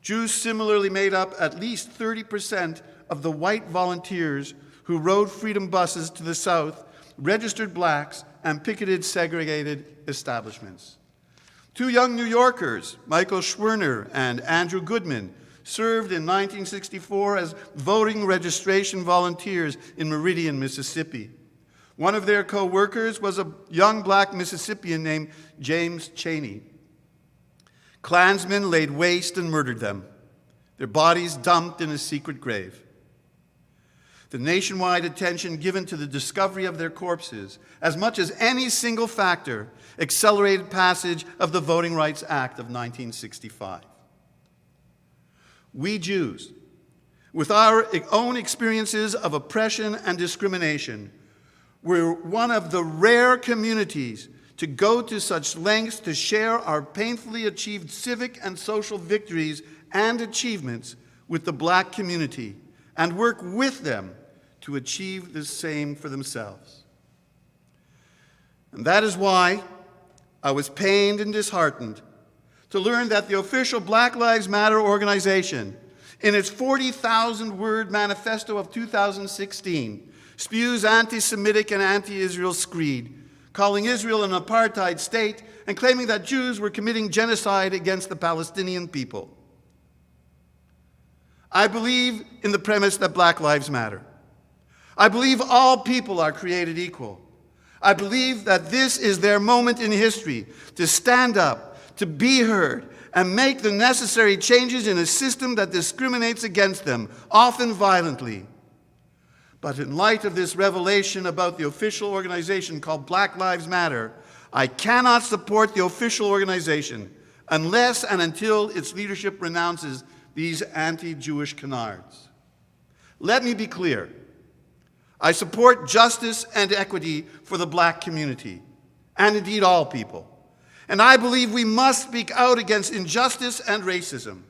Jews similarly made up at least 30% of the white volunteers who rode freedom buses to the South, registered blacks, and picketed segregated establishments. Two young New Yorkers, Michael Schwerner and Andrew Goodman, served in 1964 as voting registration volunteers in Meridian, Mississippi. One of their co-workers was a young black Mississippian named James Chaney. Klansmen laid waste and murdered them, their bodies dumped in a secret grave. The nationwide attention given to the discovery of their corpses, as much as any single factor, accelerated passage of the Voting Rights Act of 1965. We Jews, with our own experiences of oppression and discrimination, were one of the rare communities to go to such lengths to share our painfully achieved civic and social victories and achievements with the black community and work with them to achieve the same for themselves. And that is why I was pained and disheartened to learn that the official Black Lives Matter organization, in its 40,000-word manifesto of 2016, spews anti-Semitic and anti-Israel screed, calling Israel an apartheid state and claiming that Jews were committing genocide against the Palestinian people. I believe in the premise that Black lives matter. I believe all people are created equal. I believe that this is their moment in history to stand up, to be heard, and make the necessary changes in a system that discriminates against them, often violently. But in light of this revelation about the official organization called Black Lives Matter, I cannot support the official organization unless and until its leadership renounces these anti-Jewish canards. Let me be clear. I support justice and equity for the black community, and indeed all people. And I believe we must speak out against injustice and racism.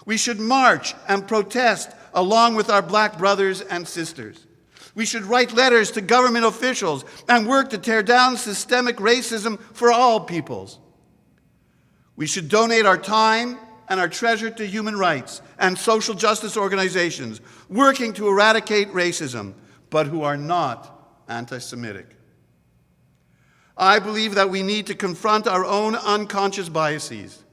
We should march and protest along with our black brothers and sisters. We should write letters to government officials and work to tear down systemic racism for all peoples. We should donate our time and our treasure to human rights and social justice organizations working to eradicate racism, but who are not anti-Semitic. I believe that we need to confront our own unconscious biases,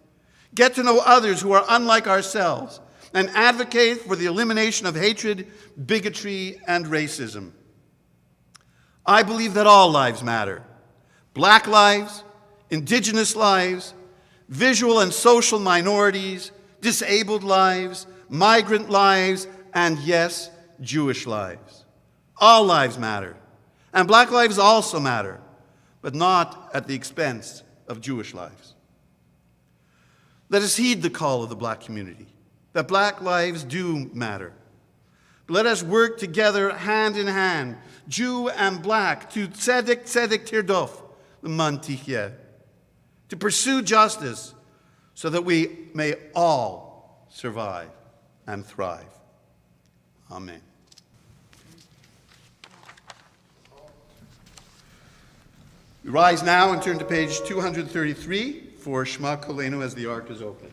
get to know others who are unlike ourselves, and advocate for the elimination of hatred, bigotry, and racism. I believe that all lives matter. Black lives, indigenous lives, visual and social minorities, disabled lives, migrant lives, and yes, Jewish lives. All lives matter. And black lives also matter, but not at the expense of Jewish lives. Let us heed the call of the black community, that black lives do matter. Let us work together hand in hand, Jew and black, to tzedek tzedek tirdof, l'man tihyeh, to pursue justice so that we may all survive and thrive. Amen. We rise now and turn to page 233 for Shema Koleinu as the ark is open.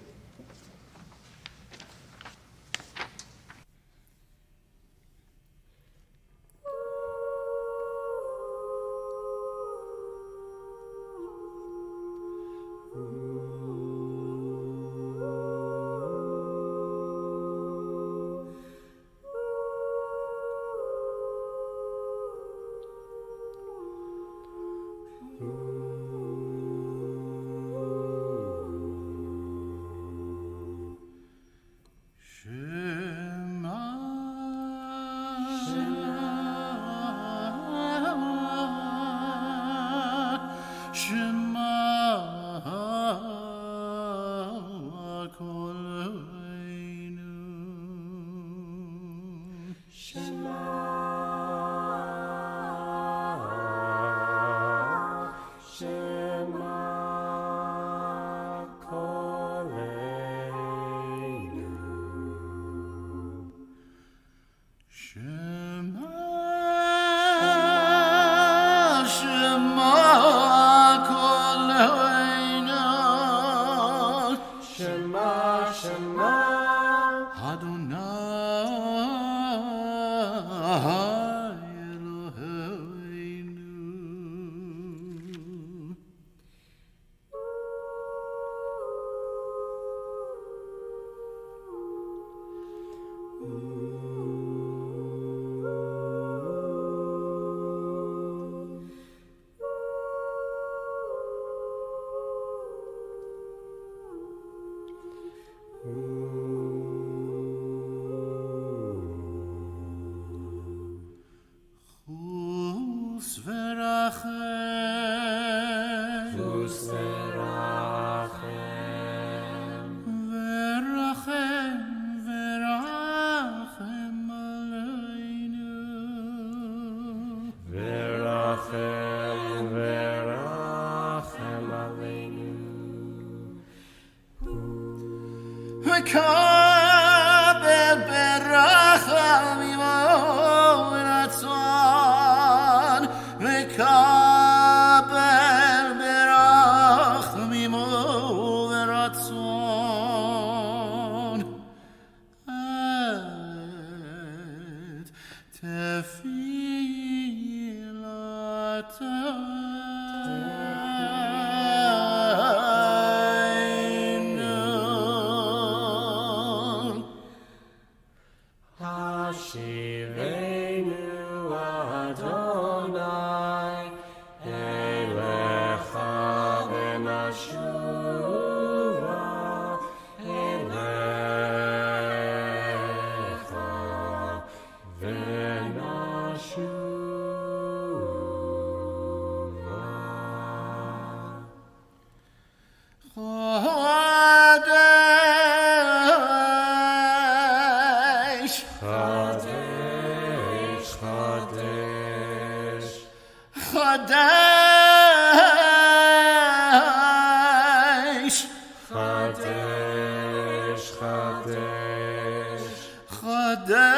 Chadesh,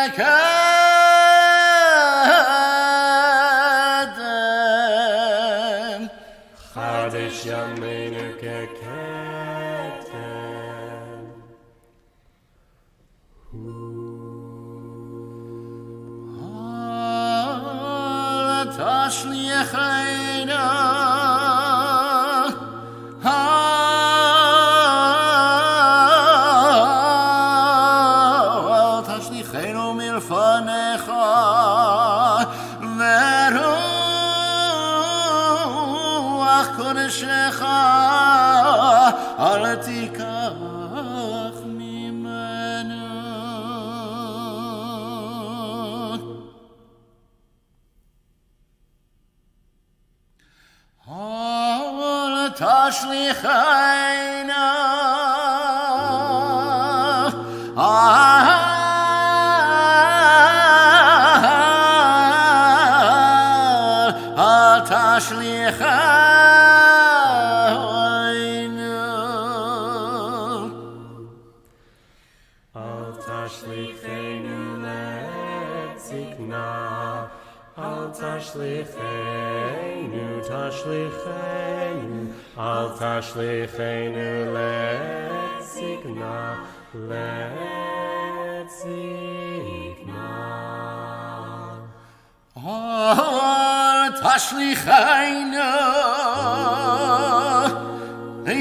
כקדם. חדש ימינו ככתב. אל תשליכנו, אל תשליכנו מלפניך, ורוח קודשך אל תיקח ממנו. אל תשליכנו, אל תשליכנו. אל תשליכנו לעת זקנה, אל תשליכנו, תשליכנו, אל תשליכנו לעת זקנה, לעת זקנה. אל תשליכנו, לעת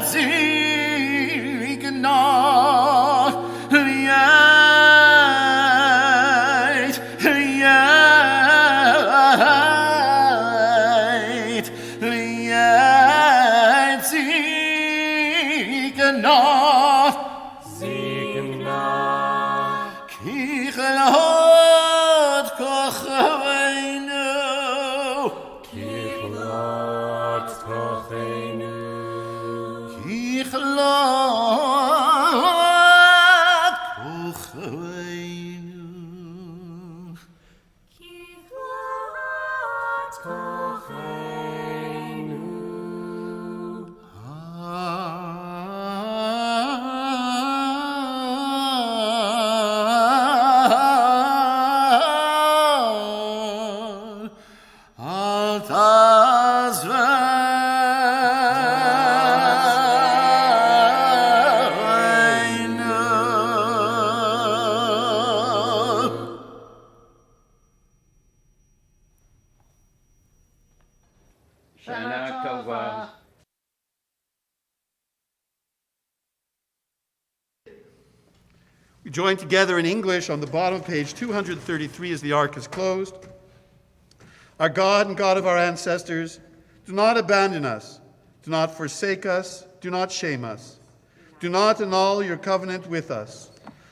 זקנה, לעת זקנה. זקנה, ככלות כוכבנו, ככלות כוחנו, ככלות כוכבנו. ככלות כוחנו. אל תעזבנו. שנה טובה. We join together in English on the bottom of page 233 as the ark is closed. Our God and God of our ancestors, do not abandon us, do not forsake us, do not shame us. Do not annul your covenant with us.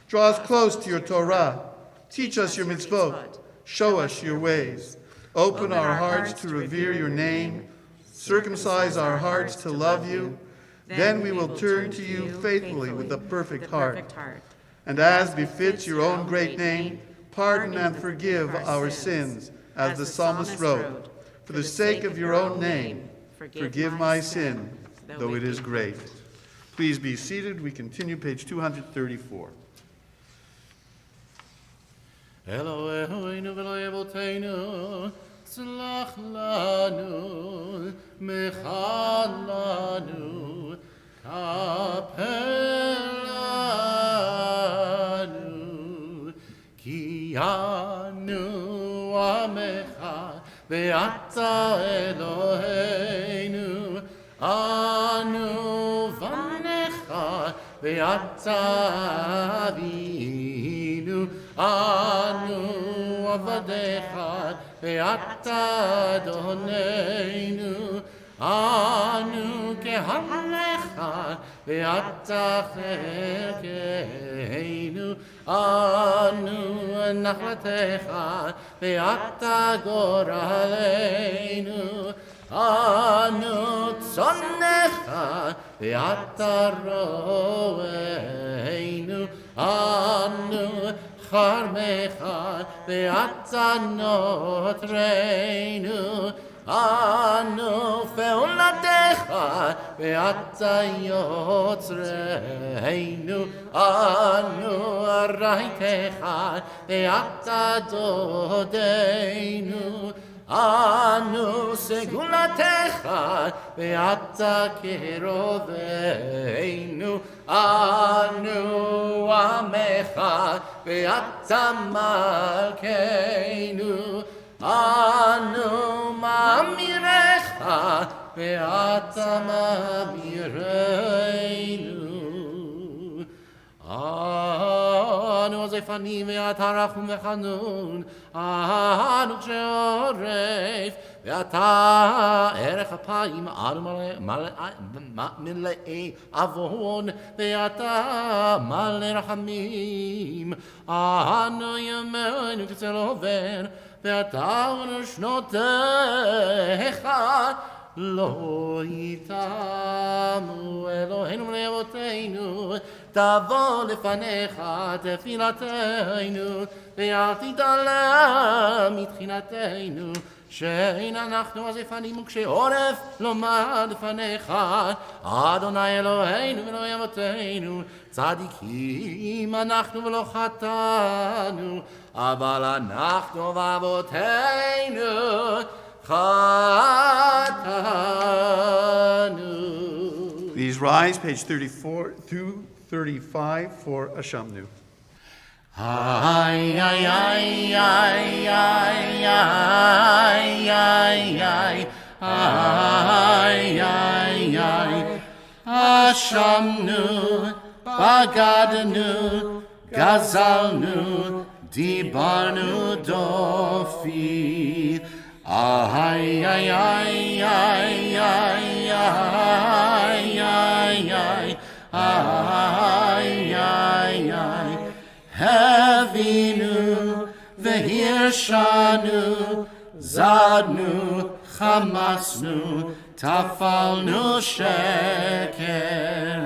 Draw us close to your Torah. Teach us your mitzvot. Show us your ways. Open our hearts to revere your name. Circumcise our hearts to love you. Then we will turn to you faithfully with a perfect heart. And as befits your own great name, pardon and forgive our sins, as the psalmist wrote. For the sake of your own name, forgive my sin, though it is great. Please be seated. We continue page 234. Eloheinu v'Eloi Avotenu, tzlach lanu, mechal lanu, kapel lanu, ki anu amecha, ve'ata Eloheinu, anu vanecha, ve'ata avinu, anu avadecha, ve'ata Adonenu, anu kehalecha, ve'ata chelkeinu, anu nachlatecha, ve'ata goraleinu, anu tzonecha, ve'ata roeinu, anu charmecha, ve'ata notreinu, אנו פעולתך ואתה יוצרנו, אנו ארעיתך ואתה דודנו, אנו סגולתך ואתה קרובנו, אנו עמך ואתה מלכנו, אנו מאמירך ואתה מאמירנו, אנו עוזפנים ואתה רחום וחנון, אנו קשה עורף ואתה ערך אפיים, אנו מלאי עוון ואתה מלא רחמים, אנו ימינו כצל עובר ואתה ונשנותיך לא יתמו. אלוהינו ולאבותינו, תבוא לפניך תפילתנו ואל תתעלם מתחינתנו, שאין אנחנו עזפנים וקשי עורף לומר לפניך, אדוני אלוהינו ואלוהי אבותינו, צדיקים אנחנו ולא חטאנו, אבל אנחנו ואבותינו חטאנו. Please rise, page 34 through 35 for Ashamnu. Ay, ay, ay, ay, ay, ay, ay, ay, ay, ay, ay, Ashamnu, Bagadnu, Gazalnu, Dibarnu Dofi. Ay, ay, ay, ay, ay, ay, ay, ay, ay, ay, ay. Havinu, Vehirshanu, Zadnu, Chamasnu, Tafalnu Sheker.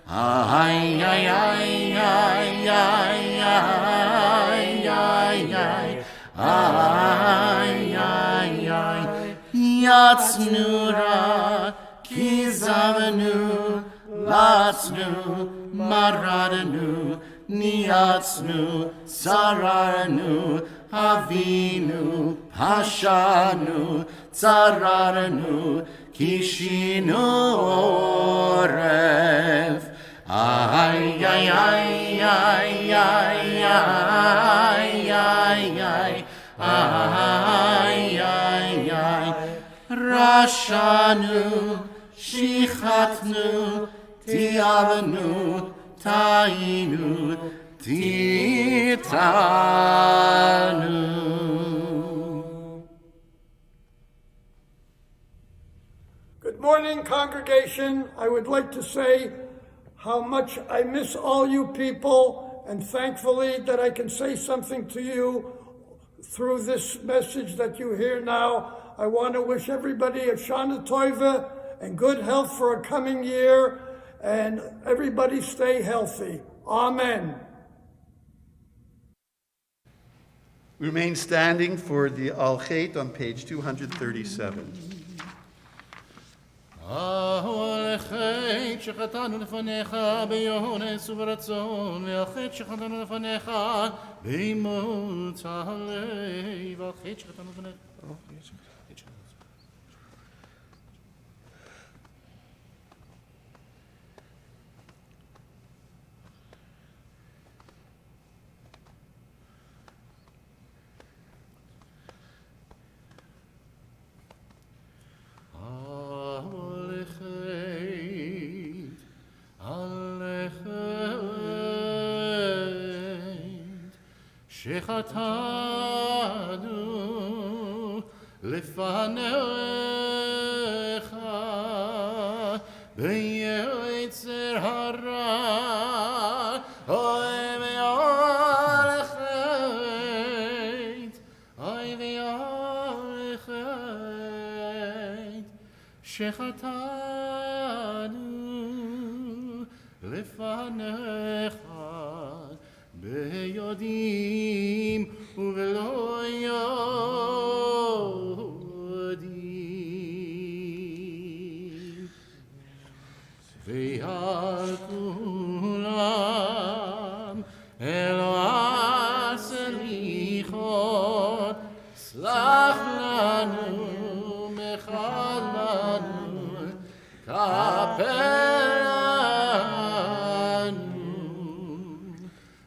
Ay, ay, ay, ay, ay, ay, ay, ay, ay, ay, ay. Yatsnura, Kizavanu, Latsnu, Maradanu, Niatsnu, Sararanu, Avinu, Pashanu, Tsararanu, Kishinu Oref. Ay, ay, ay, ay, ay, ay, ay, ay, ay, ay, ay. Rashanu, Shichatnu, Tiavanu, Tainu, Titanu. Good morning, congregation. I would like to say how much I miss all you people, and thankfully that I can say something to you through this message that you hear now. I want to wish everybody a Shana Tova and good health for a coming year, and everybody stay healthy. Amen. We remain standing for the Al-Chet on page 237. החטא שחטאנו לפניך באונס וברצון, והחטא שחטאנו לפניך באימוץ הלב, והחטא שחטאנו לפניך. שחטאנו לפניך ביצר הרע, אוי ועל החטא, אוי ועל החטא, שחטאנו לפניך ביודעים ובלא יודעים.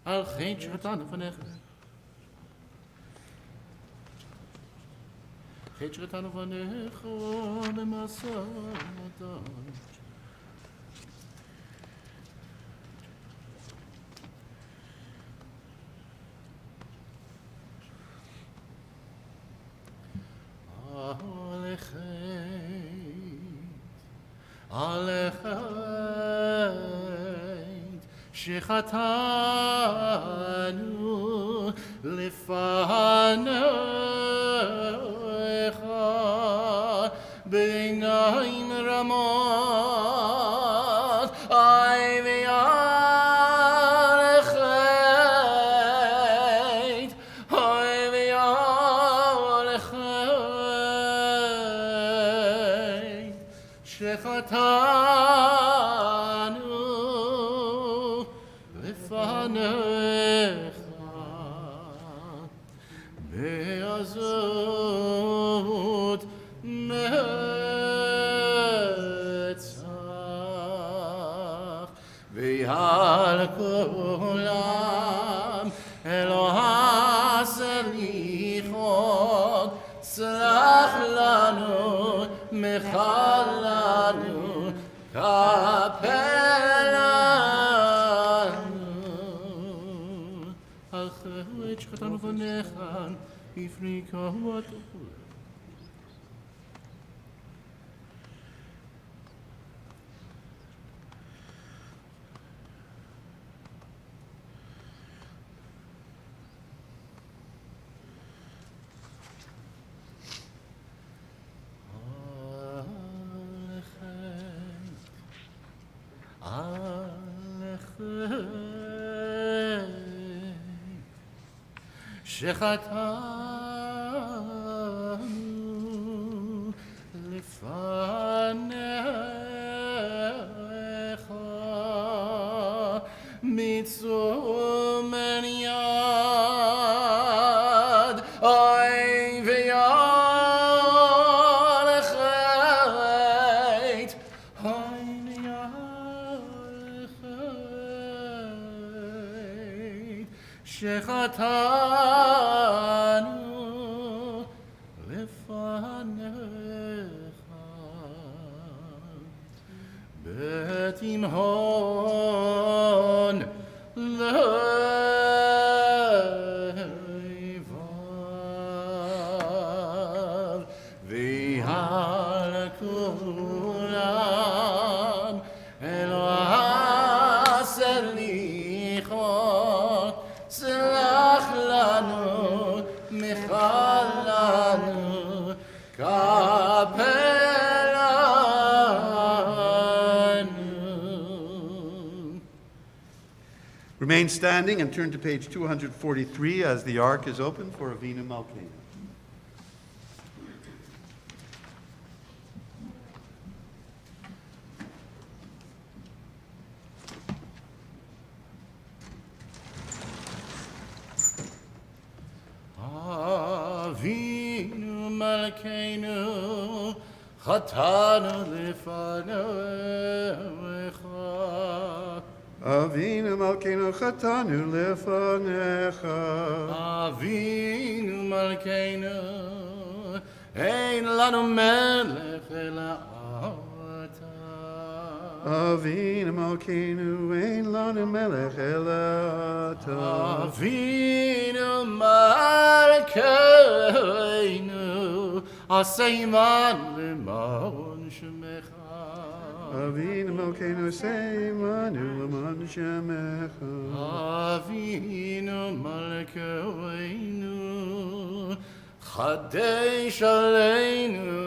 Al geen schatan van echt. Geen schatan van echt. De massa. Alechet shechatanu lefanecha b'einayim ramot ay v'alechet ay v'alechet shechatanu lefanecha be'azot netzach v'al kolam Eloha selichot slach lanu mechal lanu kapelanu al chet shchatanu v'necha ifni kavot שחטאנו לפניך מצומם יד אוי ויולכת אוי ויולכת שחטאנו לפניך בתימהון לבב ועל כולם אלוה סליחות סלח לנו מחל לנו כפלנו. Remain standing and turn to page 243 as the ark is open for Avinu Malkeinu. Avinu Malkeinu חטאנו לפניך Avinu Malkeinu chatanu lefanecha. אבינו מלכנו אין לנו מלך אלא אתה Avinu Malkeinu ein lanu melech ela ata. אבינו מלכנו עשה עמנו למען שמך Avinu Malkeinu seimanu l'man shemecha. אבינו מלכנו חדש עלינו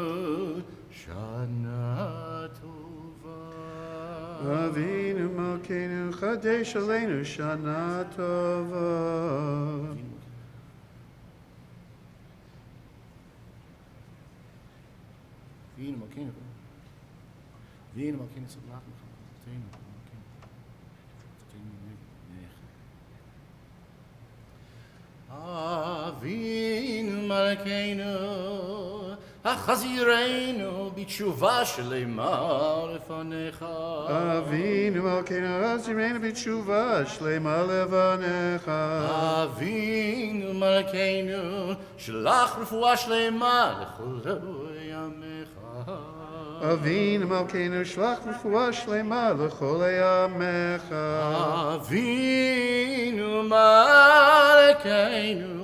שנה טובה Avinu Malkeinu chadesh aleinu shana tova. אבינו מלכנו אבינו מלכנו סבלח לך תהינו אבינו מלכנו החזירנו בתשובה שלמה לפניך. אבינו מלכנו, החזירנו בתשובה שלמה לפניך. אבינו מלכנו, שלח רפואה שלמה לכל ימיך. אבינו מלכנו, שלח רפואה שלמה לכל ימיך. אבינו מלכנו,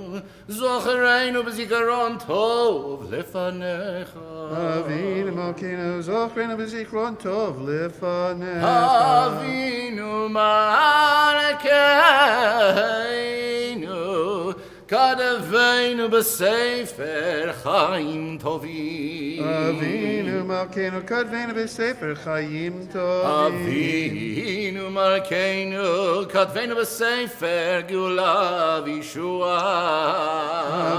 זוכרנו בזיכרון טוב לפניך. אבינו מלכנו, זוכרנו בזיכרון טוב לפניך. אבינו מלכנו, כתבנו בספר חיים טובים. אבינו מלכנו, כתבנו בספר חיים טובים. אבינו מלכנו, כתבנו בספר גאולה וישועה.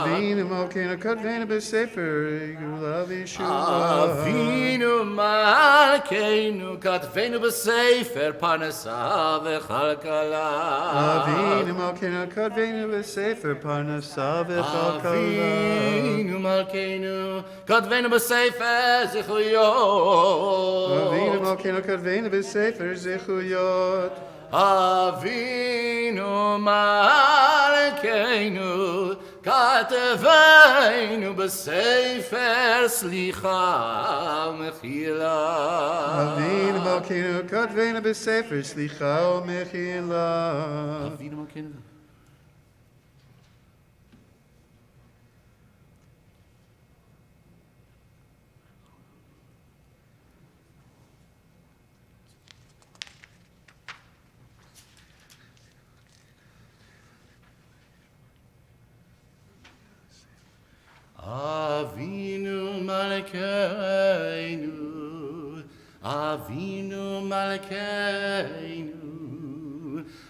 אבינו מלכנו, כתבנו בספר גאולה וישועה. אבינו מלכנו, כתבנו בספר פרנסה וכלכלה. אבינו מלכנו, כתבנו בספר פרנסה וכלכלה. אבינו מלכנו, כתבנו בספר זכויות. אבינו מלכנו, כתבנו בספר זכויות. אבינו מלכנו, כתבנו בספר סליחה ומחילה. אבינו מלכנו, כתבנו בספר סליחה ומחילה. אבינו מלכנו. Avinu Malkeinu, Avinu Malkeinu,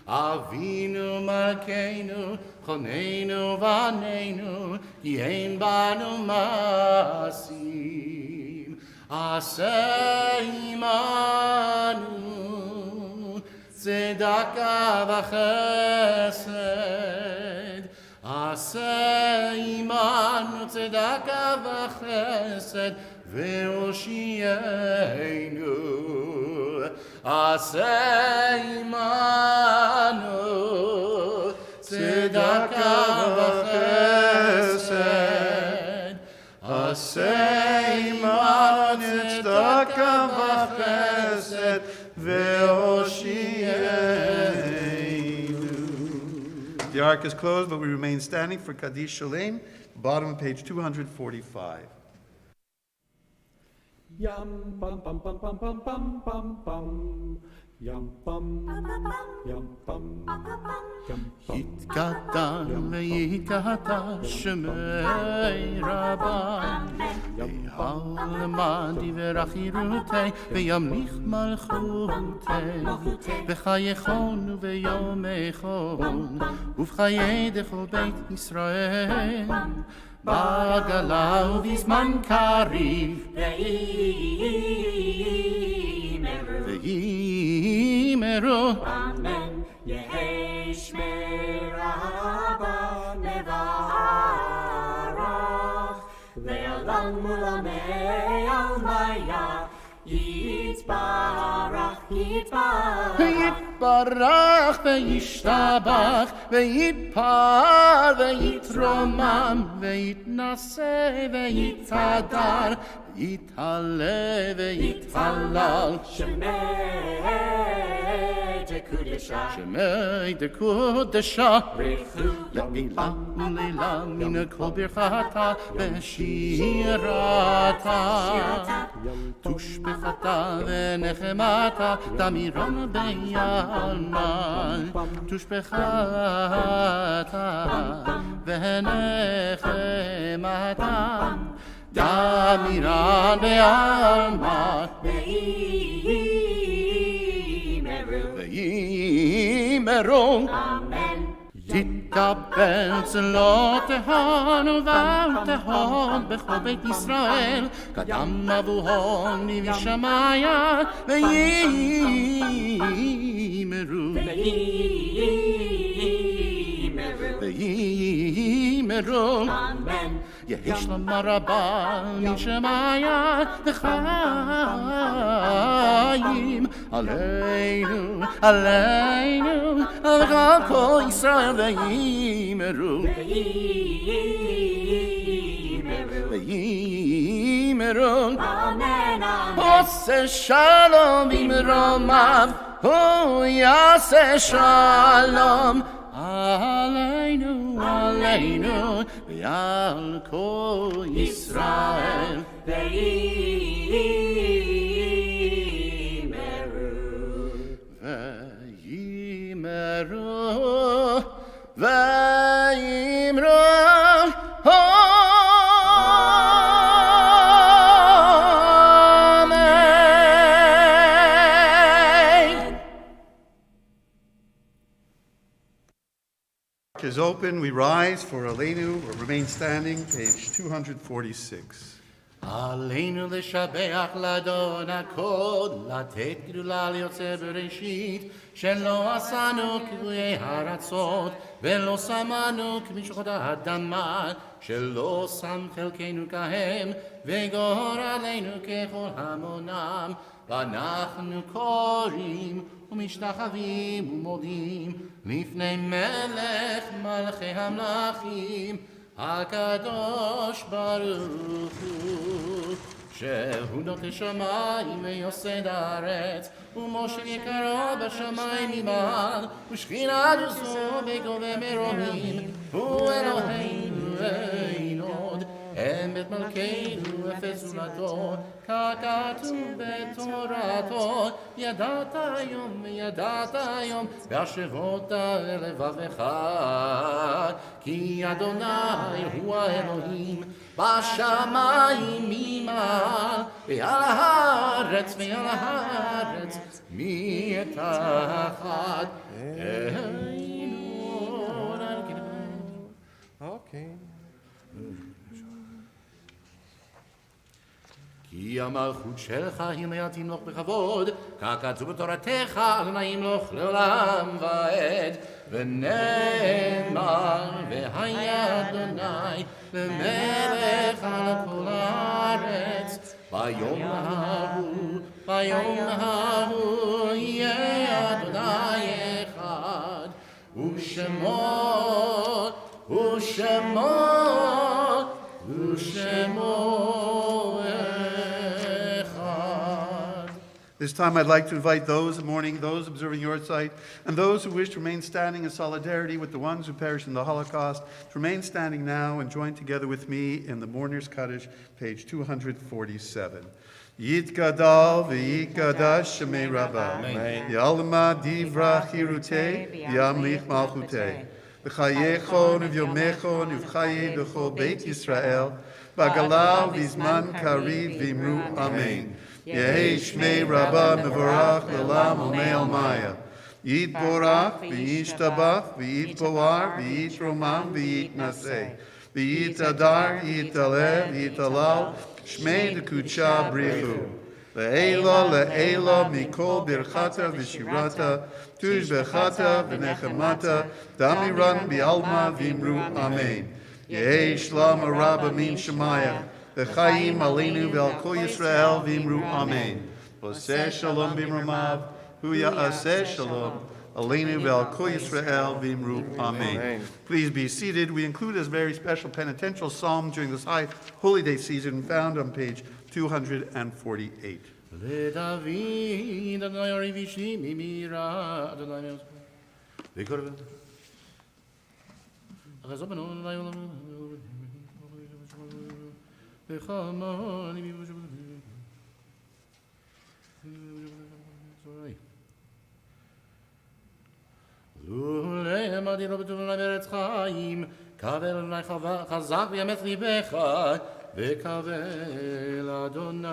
Avinu Malkeinu, Choneinu Vaneinu, Yein Banu Masim, Aseh Imanu, Tzedakah v'chesed, עשה עמנו צדקה וחסד והושיענו. עשה עמנו צדקה וחסד. עשה עמנו צדקה וחסד והושיענו. The ark is closed, but we remain standing for Kaddish Shalem, bottom of page 245. Yum bum bum bum bum bum bum bum bum. Yum bum yum bum yum bum. יתקדש ויתקדש שמי רבן, ויעלמה דברי חירותי, וימליך מלכותי, בחייכון וביומכון, ובחיי דכל בית ישראל, בגלה ובזמן קריב, ויאמרו Amen. Yehei Shmei Rabba Nevarach Ve'olam Mulamei Almaya Yitzbarach Yitzbarach ויתברך וישתבח ויתפאר ויתרומם ויתנשא ויתהדר ויתעלה ויתהלל Shemei Tekudesha שמי דקודשה Rechu לעילה ולעילה מן כל ברכתה ושירתה תושבחתה ונחמתה תמירון ביעלמה תושבחתה ונחמתה תמירון ביעלמה ויאמרו Amen. תתקבל צלותיהן ובאותיהן בכל בית ישראל, קדם אבוהן נביא שמיה ויאמרו Amen. יש למרבה משמיה וחיים עלינו, עלינו, וכל כל ישראל ויאמרו, ויאמרו, אמן, אמן. עושה שלום במרומיו, הוא יעשה שלום עלינו, עלינו, ועל כל ישראל. ויאמרו, ויאמרו, Is open. We rise for Aleinu, or remain standing, page 246. עלינו לשבח לאדון הכל, לתת גדולה ליוצא בראשית, שלא עשנו כגויי הרצות, ולא שמנו כמשחות האדמה, שלא שם חלקנו כהם, וגור עלינו ככל המונם, ואנחנו קוראים ומשתחווים ומודים לפני מלך מלכי המלכים, הקדוש ברוך הוא, שהוא נוטה שמיים ויוסד הארץ, ומושל יקרו בשמיים ממעל, ושכינה דוסו בגובה מרומים, הוא אלוהינו אין עוד, אמת מלכנו אפס זולתו, ככתוב בתורתו, ידעת היום, והשבות לבבך, כי אדוני הוא האלוהים, בשמיים ממעל, ועל הארץ מתחת. Okay. כי המלכות שלך היא מעט ימלוך בכבוד, ככתוב בתורתך אדוני ימלוך לעולם ועד, ונאמר והיה אדוני למלך על כל הארץ, ביום ההוא יהיה אדוני אחד, ושמו This time I'd like to invite those mourning, those observing your sight, and those who wish to remain standing in solidarity with the ones who perished in the Holocaust, to remain standing now and join together with me in the Mourner's Kaddish, page 247. Yitgadal v'yitgadash shemei Rabbah, Yalma divra chirutei, Yamlich malchutei, V'chayechon uv'yomechon uv'chayei b'chol Beit Yisrael, V'galav v'zman kariv v'imru amen. Yehi Shmei Rabbah Mevorach L'Olam U'Me'al Maya. Yit Borach V'yishtabach V'yitboar V'yitromam V'yitnaseh V'yit Adar V'yitaleh V'yitalal Shmei D'Kudsha Brichu Le'ela Mikol Birchata V'shirata Tush Bechata V'nechemata Damiran B'alma V'imru Amen. Yehi Shlam Rabbah Min Shemaya V'chaim Aleinu V'al Kol Yisrael V'imru Amen. Oseh Shalom B'imromav, Hu Ya'aseh Shalom, Aleinu V'al Kol Yisrael V'imru Amen. Please be seated. We include this very special penitential psalm during this high holy day season found on page 248. לדוד, אדוני אורי וישי ממירה, אדוני וקורבן. אחזו בנו, אדוני עולם. לולא אמרתי לו בטוב אדוני בארץ חיים, קבל אדוני חזק ויאמץ ליבך, וקבל אדוני.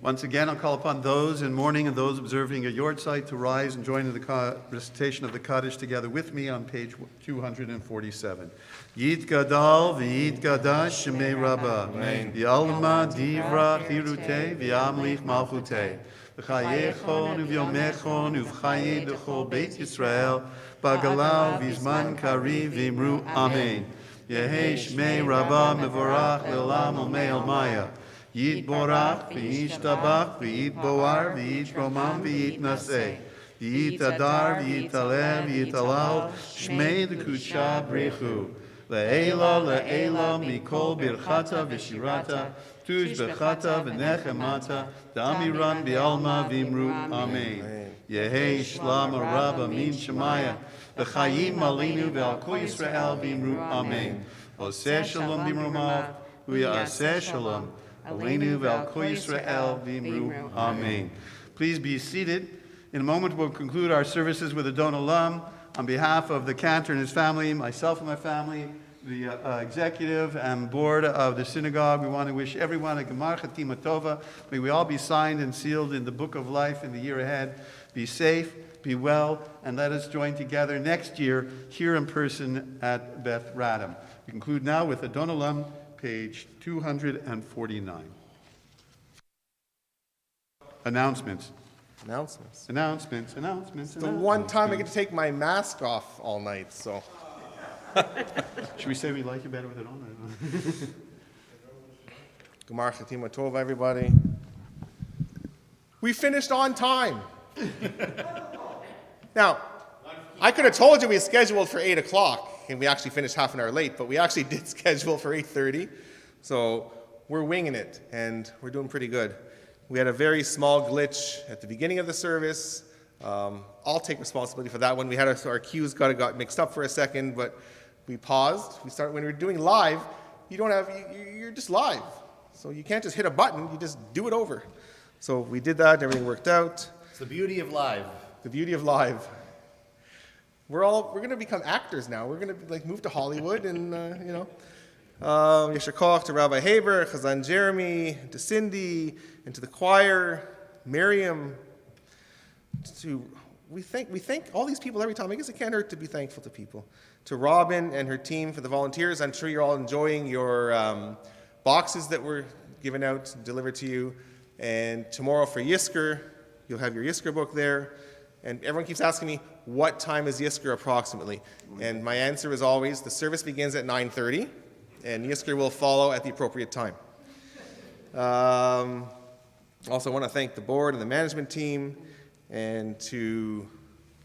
Once again, I'll call upon those in mourning and those observing a yard site to rise and join in the recitation of the Kaddish together with me on page 247. Yitgadal v'yitgadash shemei Rabbah, Yalma divra chirutei v'yamlich malchutei, v'chayechon uv'yomechon uv'chayei b'chol Beit Yisrael, b'galav v'zman kariv v'imru Amen. Yehi Shmei Rabbah Mevorach Le'olam U'Me'el Maya. Yit Borach, V'yishtabach, V'yit Boar, V'yit Romam, V'yit Naseh. V'yit Adar, V'yit Aleh, V'yit Alal, Shmei D'Kudsha Brichu. Le'ela, Le'ela, Mikol Birchata V'Shirata, Tuj Bechata V'Nechemata, Damiran B'Alma V'Imru, Amen. Yehi Shlam Rabba Min Shemaya, V'Chayim Malinu V'Al Kol Yisrael V'Imru, Amen. Oseh Shalom B'Imrumav, V'Yaseh Shalom, Aleinu V'Al Kol Yisrael V'Imru, Amen. Please be seated. In a moment, we'll conclude our services with a Don Olam. On behalf of the cantor and his family, myself and my family, the executive and board of the synagogue, we want to wish everyone a Gemar Chatima Tova. May we all be signed and sealed in the book of life in the year ahead. Be safe, be well, and let us join together next year here in person at Beth Radom. We conclude now with a Don Olam, page 249. Announcements. The one time I get to take my mask off all night, so. Should we say we like you better with it on? Gemar Chatima Tova, everybody. We finished on time. Now, I could have told you we scheduled for 8 o'clock, and we actually finished half an hour late, but we actually did schedule for 8:30. So we're winging it, and we're doing pretty good. We had a very small glitch at the beginning of the service. I'll take responsibility for that one. We had our cues got mixed up for a second, but we paused. When we're doing live, you're just live. So you can't just hit a button, you just do it over. So we did that, and everything worked out. It's the beauty of live. The beauty of live. We're going to become actors now. We're going to move to Hollywood and, Yasher Koach to Rabbi Haber, Chazan Jeremy, to Cindy, and to the choir, Miriam. We thank all these people every time. I guess it can't hurt to be thankful to people. To Robin and her team for the volunteers. I'm sure you're all enjoying your boxes that were given out, delivered to you. And tomorrow for Yisker, you'll have your Yisker book there. And everyone keeps asking me, what time is Yisker approximately? And my answer is always, the service begins at 9:30, and Yisker will follow at the appropriate time. Also, I want to thank the board and the management team, and to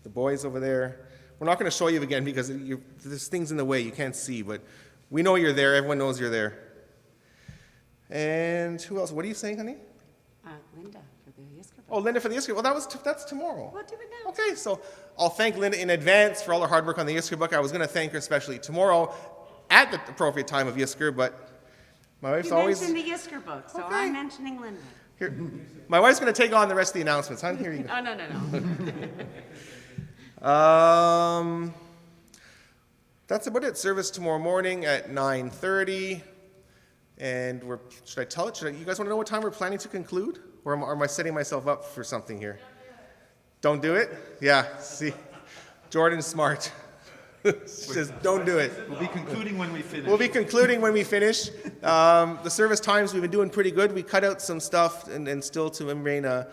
the boys over there. We're not going to show you again because there's things in the way you can't see, but we know you're there. Everyone knows you're there. And who else? What are you saying, honey? Linda for the Yisker book. Oh, Linda for the Yisker. Well, that's tomorrow. We'll do it now. Okay, so I'll thank Linda in advance for all her hard work on the Yisker book. I was going to thank her especially tomorrow at the appropriate time of Yisker, but my wife's always... You mentioned the Yisker book, so Okay. I'm mentioning Linda. Here, my wife's going to take on the rest of the announcements. Huh? Here you go. Oh, no. That's about it. Service tomorrow morning at 9:30. And should I tell it? You guys want to know what time we're planning to conclude? Or am I setting myself up for something here? Don't do it? Yeah, see, Jordan's smart. Says, don't do it. We'll be concluding when we finish. The service times, we've been doing pretty good. We cut out some stuff and still to have a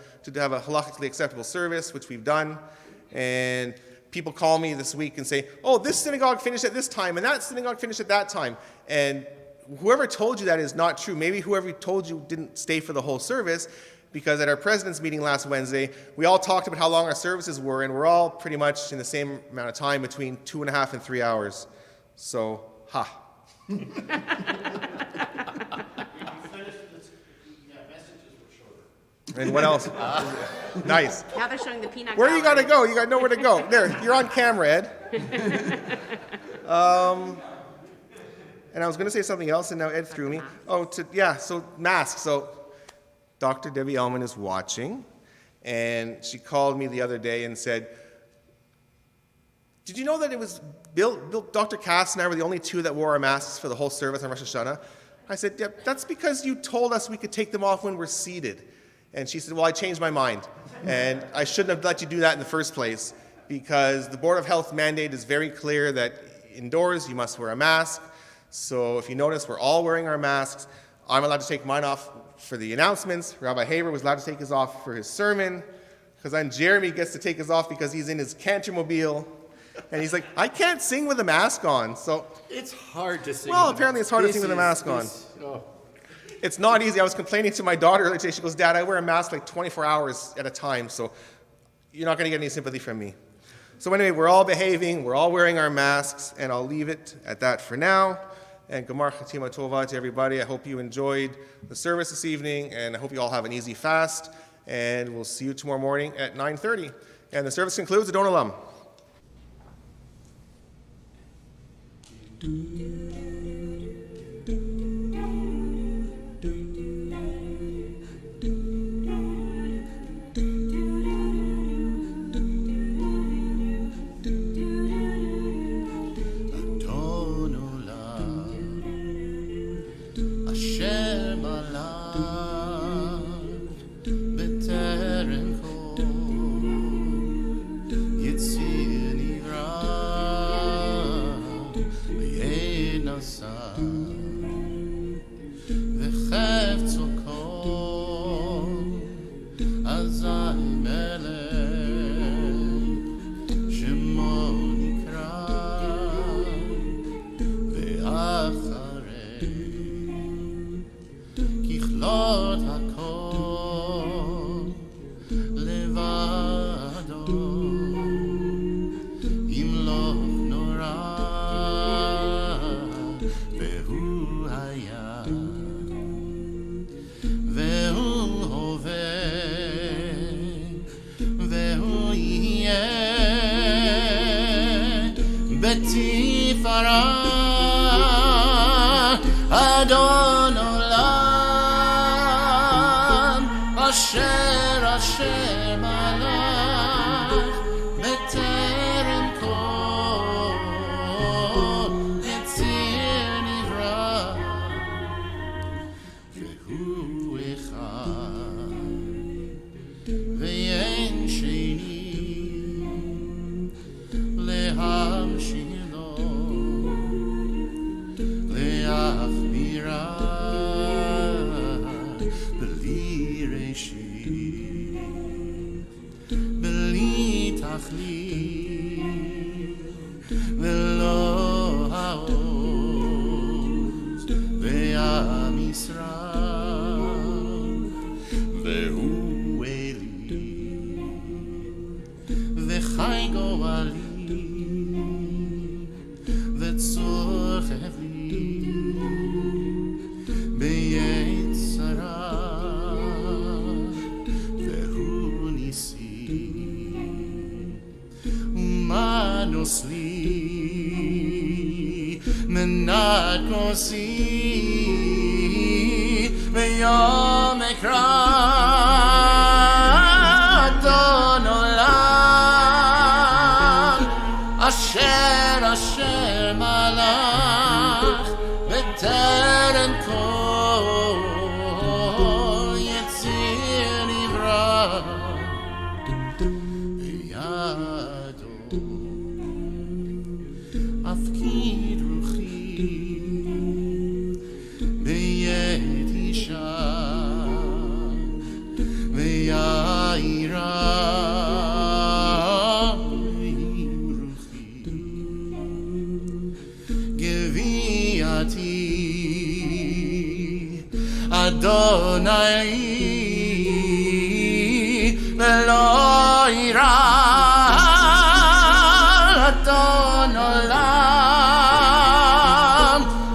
halakhically acceptable service, which we've done. And people call me this week and say, oh, this synagogue finished at this time, and that synagogue finished at that time. And whoever told you that is not true. Maybe whoever told you didn't stay for the whole service, because at our president's meeting last Wednesday, we all talked about how long our services were, and we're all pretty much in the same amount of time, between 2.5 and 3 hours. So, And what else? Nice. Now they're showing the peanut Where you got to gallery. go? You got nowhere to go. There, you're on camera, Ed. And I was going to say something else, and now Ed threw me. So masks. So Dr. Debbie Ellman is watching, and she called me the other day and said, did you know that it was Dr. Cass and I were the only two that wore our masks for the whole service on Rosh Hashanah? I said, yeah, that's because you told us we could take them off when we're seated. And she said, well, I changed my mind, and I shouldn't have let you do that in the first place, because the Board of Health mandate is very clear that indoors you must wear a mask. So if you notice, we're all wearing our masks. I'm allowed to take mine off for the announcements. Rabbi Haber was allowed to take his off for his sermon. Because then Jeremy gets to take his off because he's in his cantor mobile. And he's like, I can't sing with a mask on. So, It's hard to sing. well, with a apparently mask. it's hard to This sing with a is- mask on. this- oh. It's not easy. I was complaining to my daughter earlier today. She goes, Dad, I wear a mask like 24 hours at a time, so you're not going to get any sympathy from me. So anyway, we're all behaving. We're all wearing our masks, and I'll leave it at that for now. And Gemar Chatima Tova to everybody. I hope you enjoyed the service this evening, and I hope you all have an easy fast. And we'll see you tomorrow morning at 9:30. And the service concludes. Adon Olam. Adon Olam, Hashem Alav, B'terem Kol, Yitzir Nidre, V'yed Nasa, V'chefetzo Kol, Azai Melech, Shema ככלות הכל לבדו ימלוך נורא והוא היה והוא הווה והוא יהיה בתפארה אדון עולם אשר השם מלך בטרם כל יציר נברא והוא אחד ואין שני להמשיך לו להחבירה בלי ראשית בלי תכלית ולא העוז ועם ישראל והוא אלי וחי גואלי וצור חבלי ביצרה והוא ניסי ומנוס לי מנת כוסי ויום אקרא אדון עולם אשר מלך בטרם כל יציר נברא בידו אפקיד רוחי ביד אישה ויעירה אדוני ולא יירא אדון עולם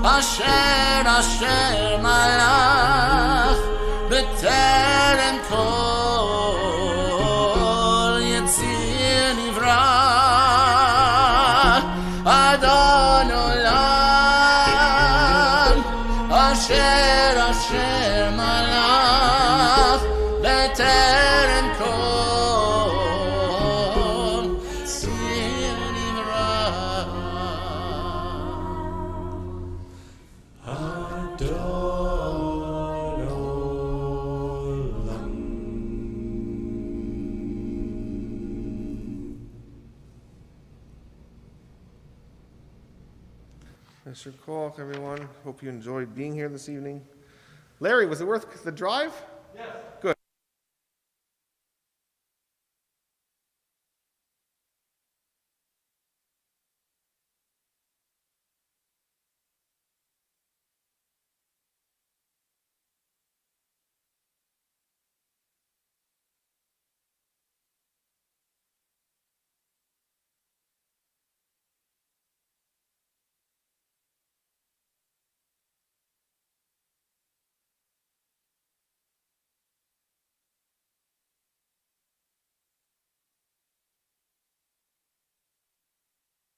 אשר מלך בטרם כל יציר נברא אדון עולם אשר מלך בטרם כל יציר נברא אדון עולם. Mr. Koch, everyone. Hope you enjoyed being here this evening. Larry, was it worth the drive?